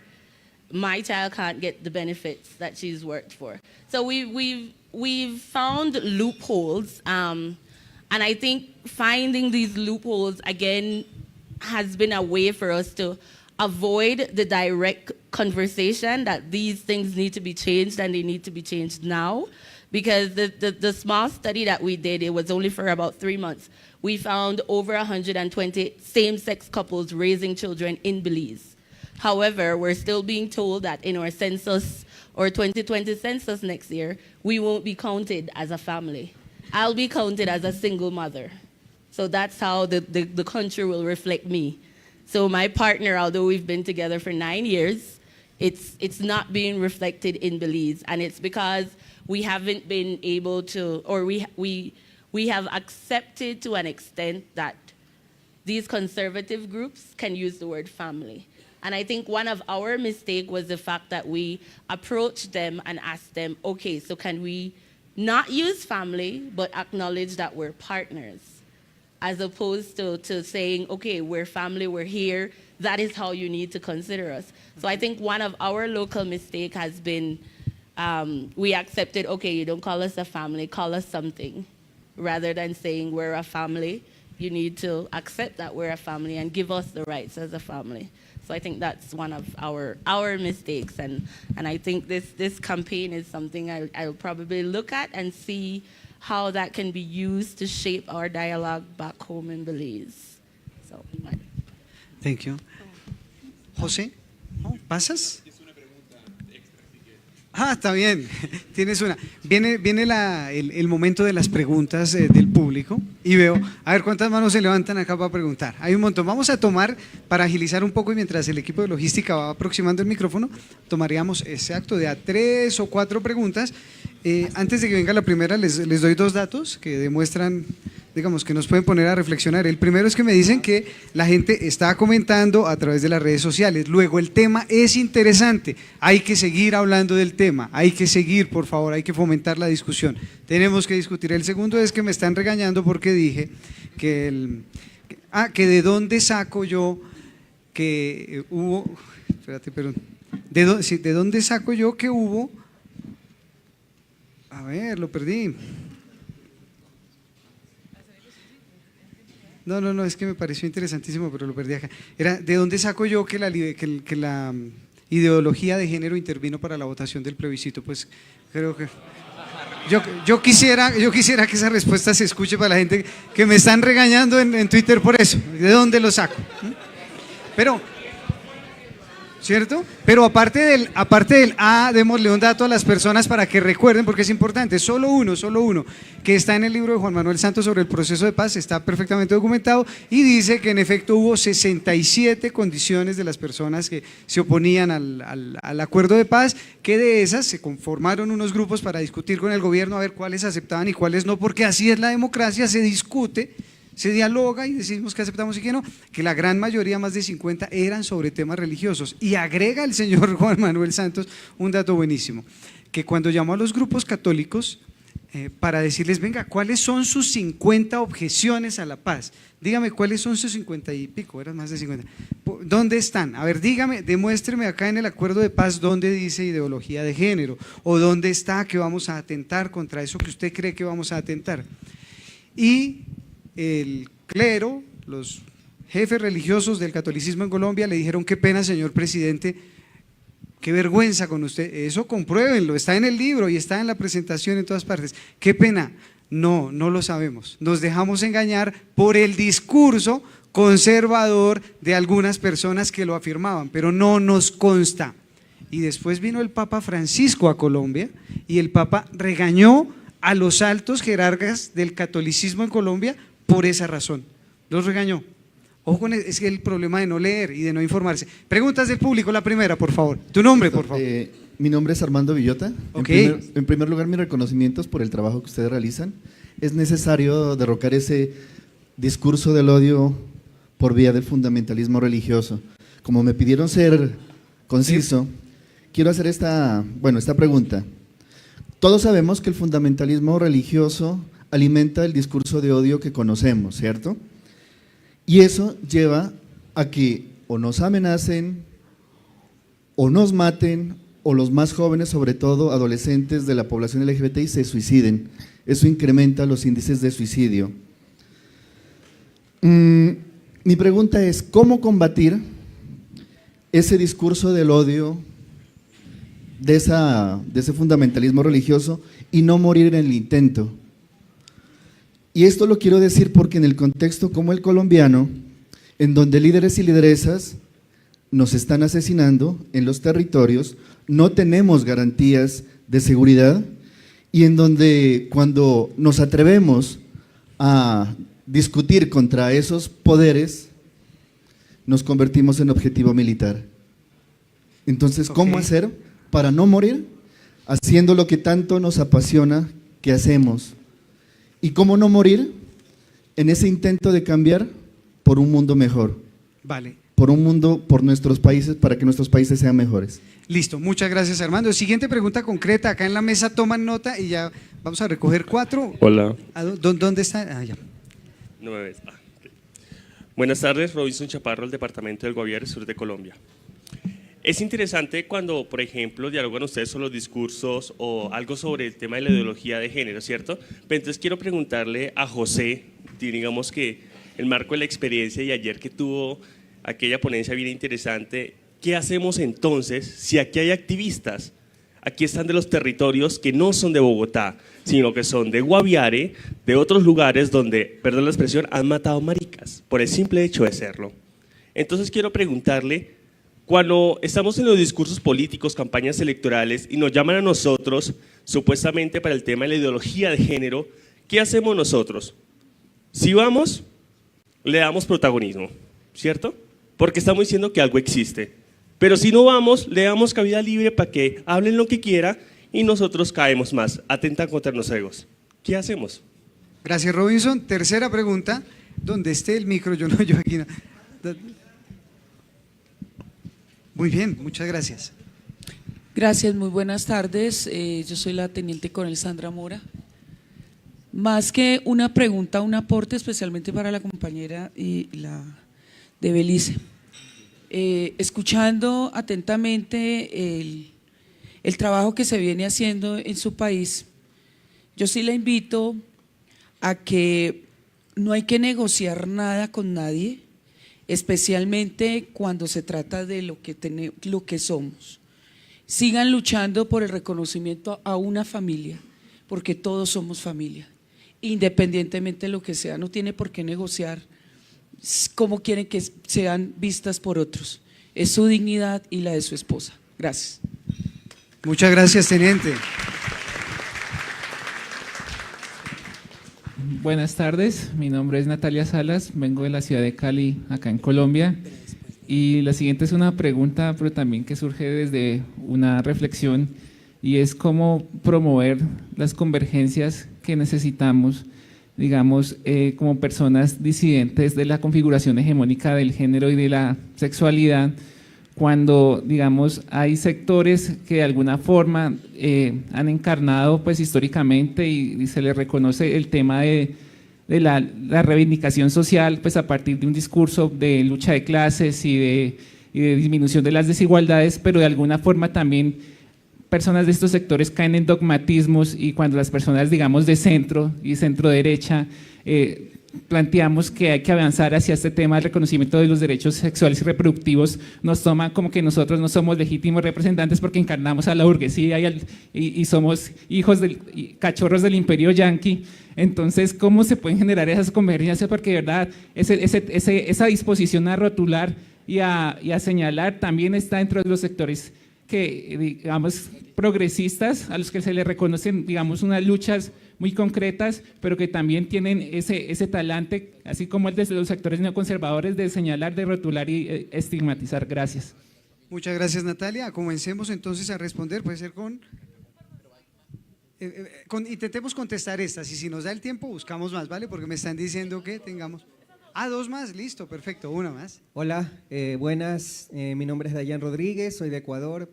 S5: my child can't get the benefits that she's worked for. So we've found loopholes, and I think finding these loopholes, again, has been a way for us to avoid the direct conversation that these things need to be changed, and they need to be changed now. Because the small study that we did, it was only for about 3 months. We found over 120 same-sex couples raising children in Belize. However, we're still being told that in our census, or 2020 census next year, we won't be counted as a family. I'll be counted as a single mother. So that's how the country will reflect me. So my partner, although we've been together for 9 years, it's not being reflected in Belize. And it's because we haven't been able to, or we have accepted to an extent that these conservative groups can use the word family. And I think one of our mistakes was the fact that we approached them and asked them, okay, so can we not use family, but acknowledge that we're partners, as opposed to saying, okay, we're family, we're here, that is how you need to consider us. So I think one of our local mistakes has been, we accepted, okay, you don't call us a family, call us something. Rather than saying we're a family, you need to accept that we're a family and give us the rights as a family. So I think that's one of our mistakes, and I think this campaign is something I'll probably look at and see how that can be used to shape our dialogue back home in Belize. So,
S1: Thank you. José, ¿pasas? Ah, está bien, tienes una. Viene el momento de las preguntas del público y veo, a ver cuántas manos se levantan acá para preguntar. Hay un montón. Vamos a tomar, para agilizar un poco y mientras el equipo de logística va aproximando el micrófono, tomaríamos exacto de a 3 o 4 preguntas. Antes de que venga la primera, les doy 2 datos que demuestran, digamos, que nos pueden poner a reflexionar. El primero es que me dicen que la gente está comentando a través de las redes sociales. Luego, el tema es interesante, hay que seguir hablando del tema, hay que seguir, por favor, hay que fomentar la discusión. Tenemos que discutir. El segundo es que me están regañando porque dije que que de dónde saco yo que hubo, espérate, perdón, de dónde saco yo que hubo, a ver, lo perdí. No, es que me pareció interesantísimo, pero lo perdí acá. Era, ¿de dónde saco yo que la ideología de género intervino para la votación del plebiscito? Pues creo que… Yo quisiera que esa respuesta se escuche para la gente que me están regañando en Twitter por eso. ¿De dónde lo saco? Pero… ¿cierto? Pero aparte del démosle un dato a las personas para que recuerden, porque es importante, solo uno, que está en el libro de Juan Manuel Santos sobre el proceso de paz, está perfectamente documentado y dice que en efecto hubo 67 condiciones de las personas que se oponían al acuerdo de paz, que de esas se conformaron unos grupos para discutir con el gobierno a ver cuáles aceptaban y cuáles no, porque así es la democracia, se discute, se dialoga y decidimos que aceptamos y que no, que la gran mayoría, más de 50, eran sobre temas religiosos. Y agrega el señor Juan Manuel Santos un dato buenísimo, que cuando llamó a los grupos católicos para decirles, venga, ¿cuáles son sus 50 objeciones a la paz? Dígame, ¿cuáles son sus 50 y pico? Eran más de 50. ¿Dónde están? A ver, dígame, demuéstreme acá en el acuerdo de paz dónde dice ideología de género, o dónde está que vamos a atentar contra eso que usted cree que vamos a atentar. Y el clero, los jefes religiosos del catolicismo en Colombia le dijeron, qué pena, señor presidente, qué vergüenza con usted, eso compruébenlo, está en el libro y está en la presentación en todas partes, qué pena, no lo sabemos, nos dejamos engañar por el discurso conservador de algunas personas que lo afirmaban, pero no nos consta. Y después vino el Papa Francisco a Colombia y el Papa regañó a los altos jerarcas del catolicismo en Colombia por esa razón, los regañó. Ojo con es el problema de no leer y de no informarse. Preguntas del público, la primera, por favor. Tu nombre, por favor.
S6: Mi nombre es Armando Villota.
S1: Okay.
S6: En primer lugar, mis reconocimientos por el trabajo que ustedes realizan. Es necesario derrocar ese discurso del odio por vía del fundamentalismo religioso. Como me pidieron ser conciso, quiero hacer esta pregunta. Todos sabemos que el fundamentalismo religioso alimenta el discurso de odio que conocemos, ¿cierto? Y eso lleva a que o nos amenacen, o nos maten, o los más jóvenes, sobre todo adolescentes de la población LGBTI, se suiciden. Eso incrementa los índices de suicidio. Mi pregunta es, ¿cómo combatir ese discurso del odio, de ese fundamentalismo religioso y no morir en el intento? Y esto lo quiero decir porque en el contexto como el colombiano, en donde líderes y lideresas nos están asesinando en los territorios, no tenemos garantías de seguridad y en donde cuando nos atrevemos a discutir contra esos poderes, nos convertimos en objetivo militar. Entonces, ¿cómo hacer para no morir haciendo lo que tanto nos apasiona que hacemos? ¿Y cómo no morir en ese intento de cambiar por un mundo mejor?
S1: Vale.
S6: Por un mundo, por nuestros países, para que nuestros países sean mejores.
S1: Listo, muchas gracias, Armando. Siguiente pregunta concreta, acá en la mesa toman nota y ya vamos a recoger 4.
S7: Hola.
S1: ¿Dónde está? Ya.
S7: No me ves. Okay. Buenas tardes, Robinson Chaparro, del Departamento del Gobierno Sur de Colombia. Es interesante cuando, por ejemplo, dialogan ustedes sobre los discursos o algo sobre el tema de la ideología de género, ¿cierto? Pero entonces quiero preguntarle a José, digamos que el marco de la experiencia y ayer que tuvo aquella ponencia bien interesante, ¿qué hacemos entonces si aquí hay activistas? Aquí están de los territorios que no son de Bogotá, sino que son de Guaviare, de otros lugares donde, perdón la expresión, han matado maricas, por el simple hecho de serlo. Entonces quiero preguntarle, Cuando estamos en los discursos políticos, campañas electorales, y nos llaman a nosotros, supuestamente para el tema de la ideología de género, ¿qué hacemos nosotros? Si vamos, le damos protagonismo, ¿cierto? Porque estamos diciendo que algo existe. Pero si no vamos, le damos cabida libre para que hablen lo que quiera y nosotros caemos más, atentan contra los egos. ¿Qué hacemos?
S1: Gracias, Robinson. Tercera pregunta. ¿Dónde esté el micro? Yo aquí no. Muy bien, muchas gracias.
S8: Gracias, muy buenas tardes. Yo soy la teniente coronel Sandra Mora. Más que una pregunta, un aporte especialmente para la compañera y la de Belice. Escuchando atentamente el trabajo que se viene haciendo en su país, yo sí la invito a que no hay que negociar nada con nadie, especialmente cuando se trata de lo que somos. Sigan luchando por el reconocimiento a una familia, porque todos somos familia, independientemente de lo que sea. No tiene por qué negociar cómo quieren que sean vistas por otros. Es su dignidad y la de su esposa. Gracias.
S1: Muchas gracias, teniente.
S9: Buenas tardes, mi nombre es Natalia Salas, vengo de la ciudad de Cali, acá en Colombia, y la siguiente es una pregunta, pero también que surge desde una reflexión, y es cómo promover las convergencias que necesitamos, digamos, como personas disidentes de la configuración hegemónica del género y de la sexualidad, cuando, digamos, hay sectores que de alguna forma han encarnado pues históricamente y se les reconoce el tema de la reivindicación social pues a partir de un discurso de lucha de clases y de disminución de las desigualdades, pero de alguna forma también personas de estos sectores caen en dogmatismos, y cuando las personas, digamos, de centro y centro derecha planteamos que hay que avanzar hacia este tema del reconocimiento de los derechos sexuales y reproductivos, nos toma como que nosotros no somos legítimos representantes porque encarnamos a la burguesía y somos hijos cachorros del imperio yanqui. Entonces, ¿cómo se pueden generar esas convergencias? Porque de verdad esa disposición a rotular y a señalar también está dentro de los sectores que, digamos, progresistas, a los que se les reconocen, digamos, unas luchas muy concretas, pero que también tienen ese talante, así como el de los sectores neoconservadores, de señalar, de rotular y estigmatizar. Gracias.
S1: Muchas gracias, Natalia. Comencemos entonces a responder, puede ser intentemos contestar estas, y si nos da el tiempo buscamos más, ¿vale? Porque me están diciendo que tengamos… dos más, listo, perfecto, una más.
S10: Hola, buenas, mi nombre es Dayan Rodríguez, soy de Ecuador.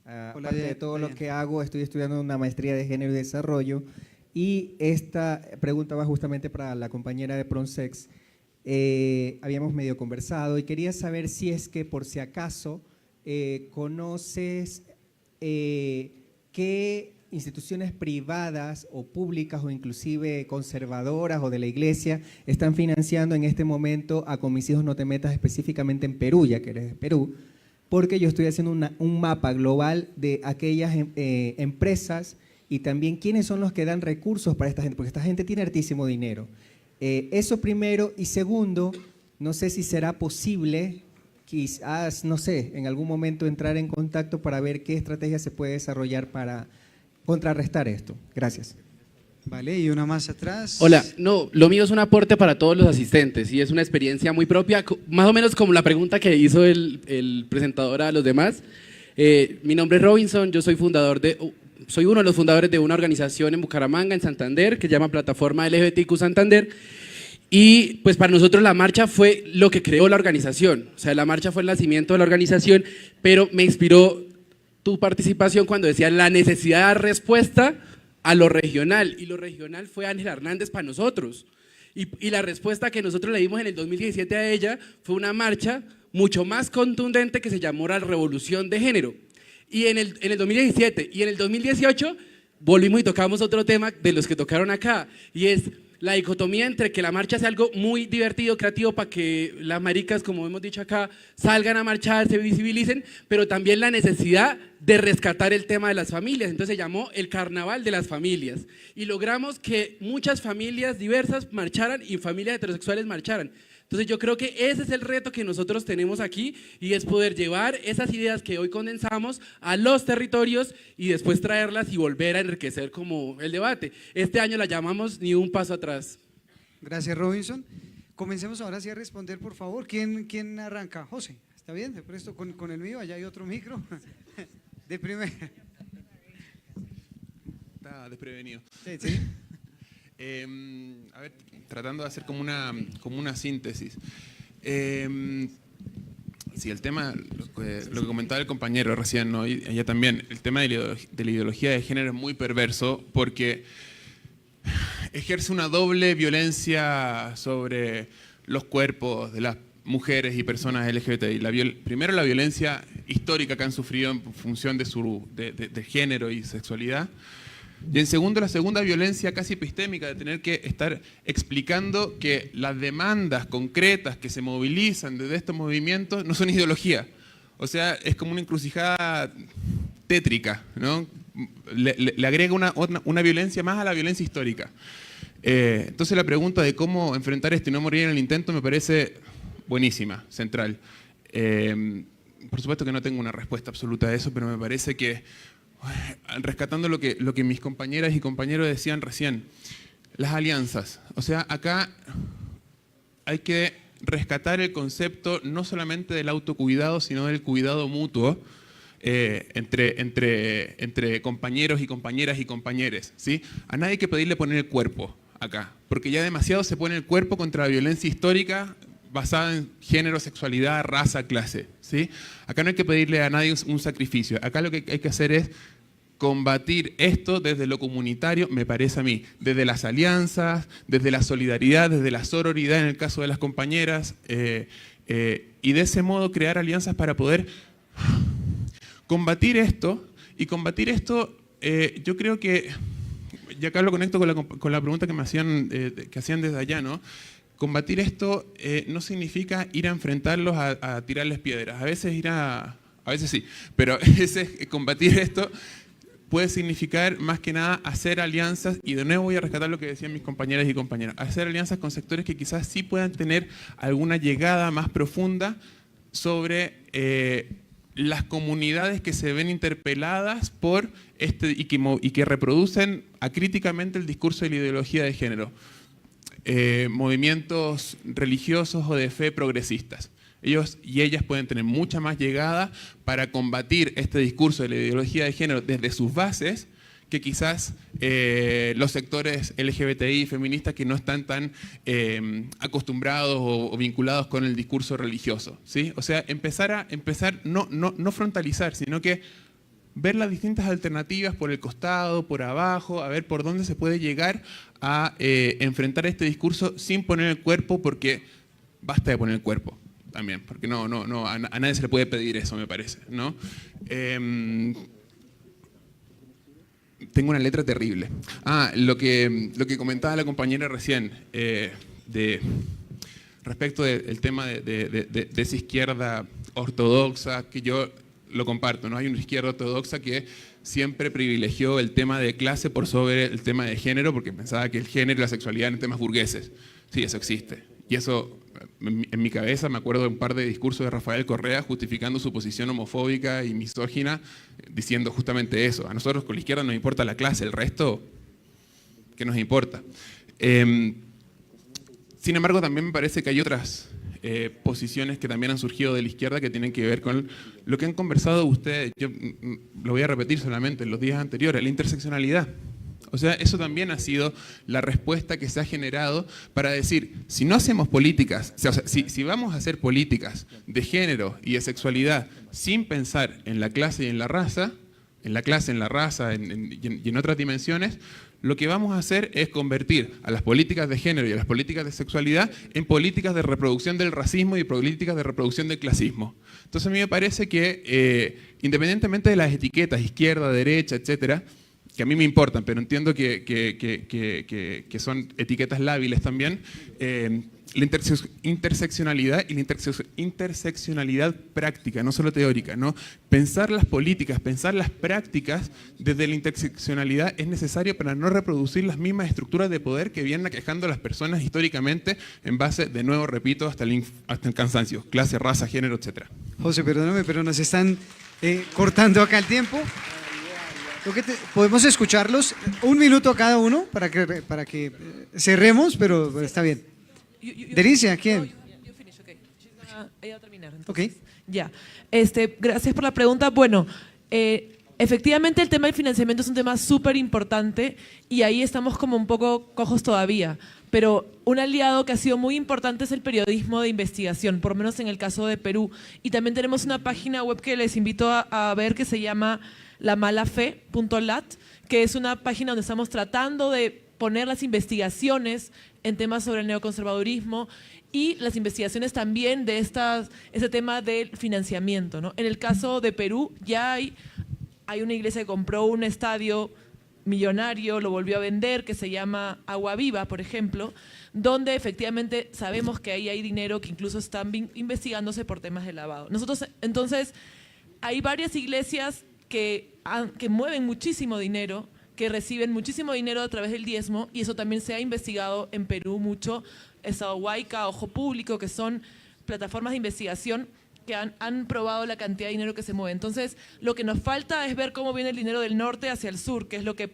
S10: Aparte de todo lo que hago, estoy estudiando una maestría de género y desarrollo, y esta pregunta va justamente para la compañera de Pronsex. Habíamos medio conversado y quería saber si es que por si acaso conoces qué instituciones privadas o públicas o inclusive conservadoras o de la iglesia están financiando en este momento a Con mis hijos no te metas, específicamente en Perú, ya que eres de Perú, porque yo estoy haciendo un mapa global de aquellas empresas y también quiénes son los que dan recursos para esta gente, porque esta gente tiene hartísimo dinero. Eso primero, y segundo, no sé si será posible, quizás, no sé, en algún momento entrar en contacto para ver qué estrategia se puede desarrollar para contrarrestar esto. Gracias.
S1: Vale, y una más atrás.
S11: Hola, no, lo mío es un aporte para todos los asistentes y es una experiencia muy propia, más o menos como la pregunta que hizo el presentador a los demás. Mi nombre es Robinson, yo soy uno de los fundadores de una organización en Bucaramanga, en Santander, que se llama Plataforma LGBTQ Santander, y pues para nosotros la marcha fue lo que creó la organización, o sea, la marcha fue el nacimiento de la organización, pero me inspiró tu participación cuando decías la necesidad de dar respuesta a lo regional, y lo regional fue Ángela Hernández para nosotros, y la respuesta que nosotros le dimos en el 2017 a ella fue una marcha mucho más contundente que se llamó la Revolución de Género, y en el 2017 y en el 2018 volvimos y tocamos otro tema de los que tocaron acá, y es la dicotomía entre que la marcha sea algo muy divertido, creativo, para que las maricas, como hemos dicho acá, salgan a marchar, se visibilicen, pero también la necesidad de rescatar el tema de las familias. Entonces se llamó el Carnaval de las Familias, y logramos que muchas familias diversas marcharan y familias heterosexuales marcharan. Entonces yo creo que ese es el reto que nosotros tenemos aquí y es poder llevar esas ideas que hoy condensamos a los territorios y después traerlas y volver a enriquecer como el debate. Este año la llamamos Ni un paso atrás.
S1: Gracias, Robinson. Comencemos ahora sí a responder, por favor. ¿Quién arranca? José, ¿está bien? Te presto con el mío, allá hay otro micro. De primera.
S2: Está desprevenido.
S1: Sí, sí.
S2: A ver, tratando de hacer como una síntesis. Sí, el tema, lo que comentaba el compañero recién, ¿no? Y ella también, el tema de la ideología de género es muy perverso porque ejerce una doble violencia sobre los cuerpos de las mujeres y personas LGBTI. Primero, la violencia histórica que han sufrido en función de género y sexualidad. Y en segundo, la segunda violencia casi epistémica de tener que estar explicando que las demandas concretas que se movilizan desde estos movimientos no son ideología. O sea, es como una encrucijada tétrica, ¿no? Le agrega una violencia más a la violencia histórica. Entonces la pregunta de cómo enfrentar esto y no morir en el intento me parece buenísima, central. Por supuesto que no tengo una respuesta absoluta a eso, pero me parece que, rescatando lo que mis compañeras y compañeros decían recién, las alianzas. O sea, acá hay que rescatar el concepto no solamente del autocuidado, sino del cuidado mutuo entre compañeros y compañeras y compañeres, ¿sí? A nadie hay que pedirle poner el cuerpo acá, porque ya demasiado se pone el cuerpo contra la violencia histórica basada en género, sexualidad, raza, clase, ¿sí? Acá no hay que pedirle a nadie un sacrificio. Acá lo que hay que hacer es combatir esto desde lo comunitario, me parece a mí, desde las alianzas, desde la solidaridad, desde la sororidad en el caso de las compañeras, y de ese modo crear alianzas para poder combatir esto. Y combatir esto, yo creo que, y acá lo conecto con la pregunta que me hacían, que hacían desde allá, ¿no? Combatir esto no significa ir a enfrentarlos a tirarles piedras. A veces sí, pero combatir esto puede significar más que nada hacer alianzas, y de nuevo voy a rescatar lo que decían mis compañeras y compañeros, hacer alianzas con sectores que quizás sí puedan tener alguna llegada más profunda sobre las comunidades que se ven interpeladas por y que reproducen acríticamente el discurso de la ideología de género. Movimientos religiosos o de fe progresistas. Ellos y ellas pueden tener mucha más llegada para combatir este discurso de la ideología de género desde sus bases que quizás los sectores LGBTI feministas que no están tan acostumbrados o vinculados con el discurso religioso, ¿sí? O sea, empezar no frontalizar, sino que ver las distintas alternativas por el costado, por abajo, a ver por dónde se puede llegar a enfrentar este discurso sin poner el cuerpo, porque basta de poner el cuerpo también, porque a nadie se le puede pedir eso, me parece, ¿no? Tengo una letra terrible. Lo que comentaba la compañera recién, respecto del tema de esa izquierda ortodoxa, que yo lo comparto, ¿no? Hay una izquierda ortodoxa que siempre privilegió el tema de clase por sobre el tema de género, porque pensaba que el género y la sexualidad eran temas burgueses. Sí, eso existe. Y eso, en mi cabeza, me acuerdo de un par de discursos de Rafael Correa justificando su posición homofóbica y misógina, diciendo justamente eso. A nosotros con la izquierda nos importa la clase, el resto, ¿qué nos importa? Sin embargo, también me parece que hay otras posiciones que también han surgido de la izquierda que tienen que ver con lo que han conversado ustedes. Yo lo voy a repetir solamente en los días anteriores, la interseccionalidad. O sea, eso también ha sido la respuesta que se ha generado para decir, si no hacemos políticas, o sea, si vamos a hacer políticas de género y de sexualidad sin pensar en la clase y en la raza, y en otras dimensiones, lo que vamos a hacer es convertir a las políticas de género y a las políticas de sexualidad en políticas de reproducción del racismo y políticas de reproducción del clasismo. Entonces a mí me parece que, independientemente de las etiquetas, izquierda, derecha, etcétera, que a mí me importan, pero entiendo que son etiquetas lábiles también, la interseccionalidad y la interseccionalidad práctica, no solo teórica, ¿no? Pensar las políticas, pensar las prácticas desde la interseccionalidad es necesario para no reproducir las mismas estructuras de poder que vienen aquejando a las personas históricamente en base, de nuevo, repito, hasta el cansancio, clase, raza, género, etc.
S1: José, perdóname, pero nos están cortando acá el tiempo. ¿Podemos escucharlos? Un minuto cada uno para que cerremos, pero está bien. Delicia, ¿quién?
S4: Ella va a terminar.
S1: Ok.
S4: Ya. Gracias por la pregunta. Bueno, efectivamente el tema del financiamiento es un tema súper importante y ahí estamos como un poco cojos todavía. Pero un aliado que ha sido muy importante es el periodismo de investigación, por lo menos en el caso de Perú. Y también tenemos una página web que les invito a ver que se llama lamalafe.lat, que es una página donde estamos tratando de poner las investigaciones en temas sobre el neoconservadurismo y las investigaciones también de ese tema del financiamiento, ¿no? En el caso de Perú ya hay una iglesia que compró un estadio millonario, lo volvió a vender, que se llama Agua Viva, por ejemplo, donde efectivamente sabemos que ahí hay dinero que incluso están investigándose por temas de lavado. Entonces, hay varias iglesias que mueven muchísimo dinero, que reciben muchísimo dinero a través del diezmo, y eso también se ha investigado en Perú mucho. Estado Huayca, Ojo Público, que son plataformas de investigación que han probado la cantidad de dinero que se mueve. Entonces, lo que nos falta es ver cómo viene el dinero del norte hacia el sur, que es lo que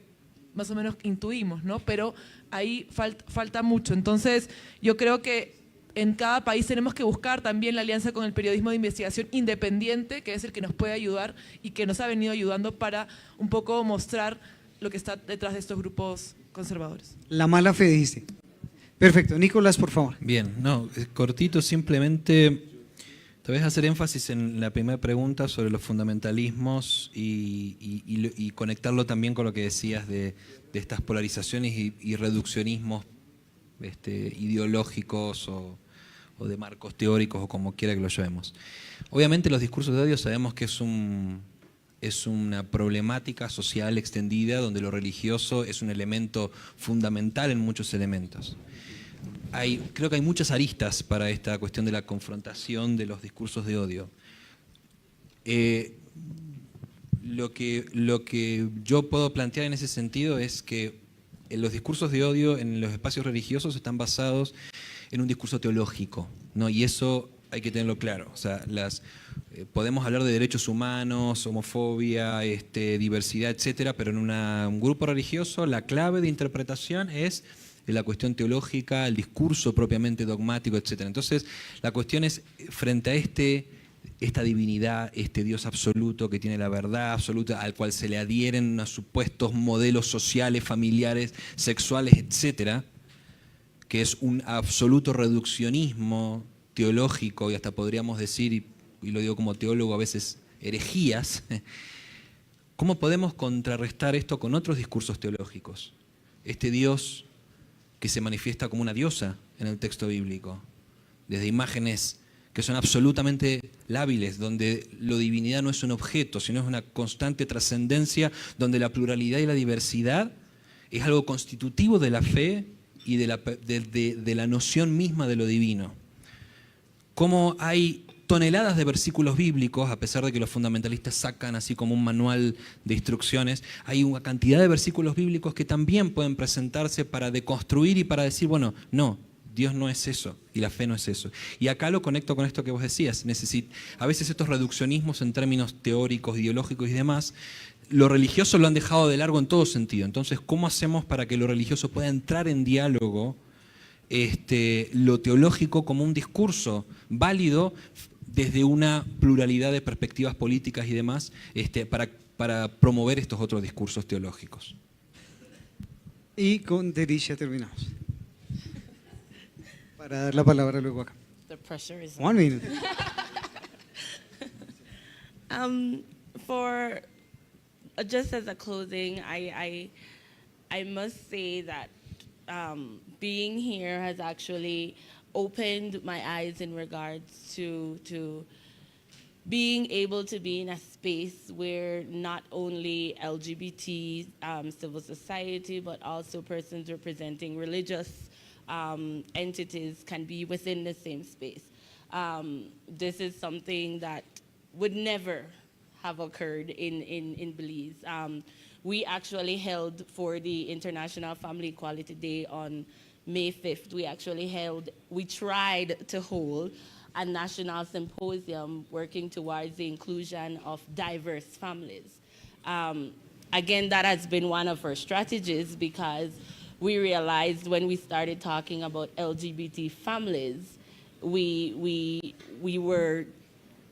S4: más o menos intuimos, ¿no? Pero ahí falta mucho. Entonces, yo creo que en cada país tenemos que buscar también la alianza con el periodismo de investigación independiente, que es el que nos puede ayudar y que nos ha venido ayudando para un poco mostrar lo que está detrás de estos grupos conservadores.
S1: La mala fe, dijiste. Perfecto. Nicolás, por favor.
S3: Bien, cortito, simplemente tal vez hacer énfasis en la primera pregunta sobre los fundamentalismos y conectarlo también con lo que decías de estas polarizaciones y reduccionismos ideológicos o de marcos teóricos o como quiera que lo llamemos. Obviamente los discursos de odio sabemos que es una problemática social extendida donde lo religioso es un elemento fundamental en muchos elementos. Creo que hay muchas aristas para esta cuestión de la confrontación de los discursos de odio. Lo que yo puedo plantear en ese sentido es que los discursos de odio en los espacios religiosos están basados en un discurso teológico, ¿no? Y eso hay que tenerlo claro. O sea, podemos hablar de derechos humanos, homofobia, diversidad, etcétera, pero en un grupo religioso la clave de interpretación es la cuestión teológica, el discurso propiamente dogmático, etcétera. Entonces, la cuestión es, frente a esta divinidad, este Dios absoluto que tiene la verdad absoluta, al cual se le adhieren unos supuestos modelos sociales, familiares, sexuales, etcétera, que es un absoluto reduccionismo teológico, y hasta podríamos decir, y lo digo como teólogo, a veces herejías. ¿Cómo podemos contrarrestar esto con otros discursos teológicos? Este Dios que se manifiesta como una diosa en el texto bíblico, desde imágenes que son absolutamente lábiles, donde la divinidad no es un objeto, sino es una constante trascendencia, donde la pluralidad y la diversidad es algo constitutivo de la fe y de la noción misma de lo divino. Cómo hay toneladas de versículos bíblicos, a pesar de que los fundamentalistas sacan así como un manual de instrucciones, hay una cantidad de versículos bíblicos que también pueden presentarse para deconstruir y para decir, bueno, no, Dios no es eso y la fe no es eso. Y acá lo conecto con esto que vos decías. A veces estos reduccionismos en términos teóricos, ideológicos y demás, lo religioso lo han dejado de largo en todo sentido. Entonces, ¿cómo hacemos para que lo religioso pueda entrar en diálogo, lo teológico como un discurso válido desde una pluralidad de perspectivas políticas y demás, para promover estos otros discursos teológicos?
S1: Y con Delicia terminamos. Para dar la palabra luego acá.
S5: The pressure is
S1: 1 minute.
S5: Just as a closing, I must say that being here has actually opened my eyes in regards to being able to be in a space where not only LGBT civil society, but also persons representing religious entities can be within the same space. This is something that would never have occurred in Belize. We actually held for the International Family Equality Day on May 5th. We tried to hold a national symposium working towards the inclusion of diverse families. Again, that has been one of our strategies, because we realized when we started talking about LGBT families, we were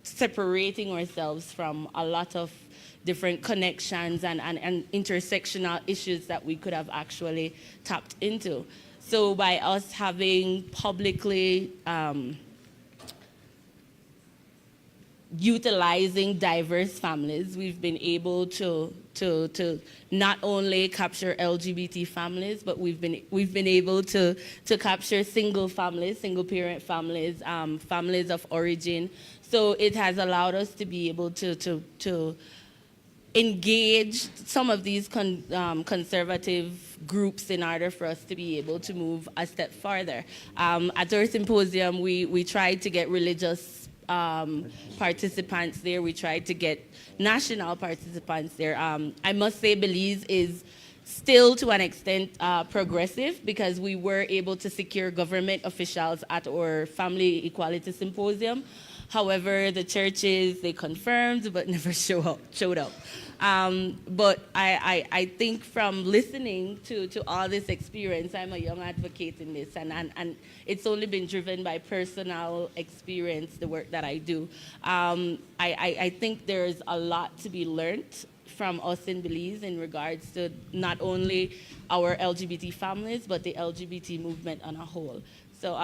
S5: separating ourselves from a lot of different connections and intersectional issues that we could have actually tapped into. So by us having publicly utilizing diverse families, we've been able to not only capture LGBT families, but we've been able to capture single families, single parent families, families of origin. So it has allowed us to be able to engage some of these conservative groups in order for us to be able to move a step farther. At our symposium, we tried to get religious participants there. We tried to get national participants there. I must say Belize is still to an extent progressive, because we were able to secure government officials at our Family Equality Symposium. However, the churches, they confirmed but never showed up. But I think from listening to all this experience, I'm a young advocate in this, and it's only been driven by personal experience, the work that I do. I think there's a lot to be learned from us in Belize in regards to not only our LGBT families, but the LGBT movement on a whole. So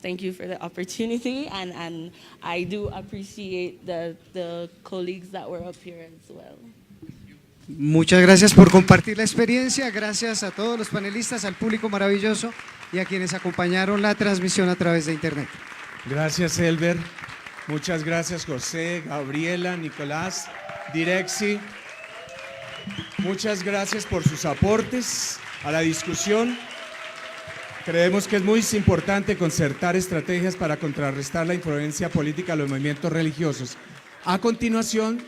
S5: thank you for the opportunity, and I do appreciate the colleagues that were up here as well.
S1: Muchas gracias por compartir la experiencia, gracias a todos los panelistas, al público maravilloso y a quienes acompañaron la transmisión a través de internet.
S12: Gracias, Elber. Muchas gracias, José, Gabriela, Nicolás, Direxi. Muchas gracias por sus aportes a la discusión. Creemos que es muy importante concertar estrategias para contrarrestar la influencia política de los movimientos religiosos. A continuación,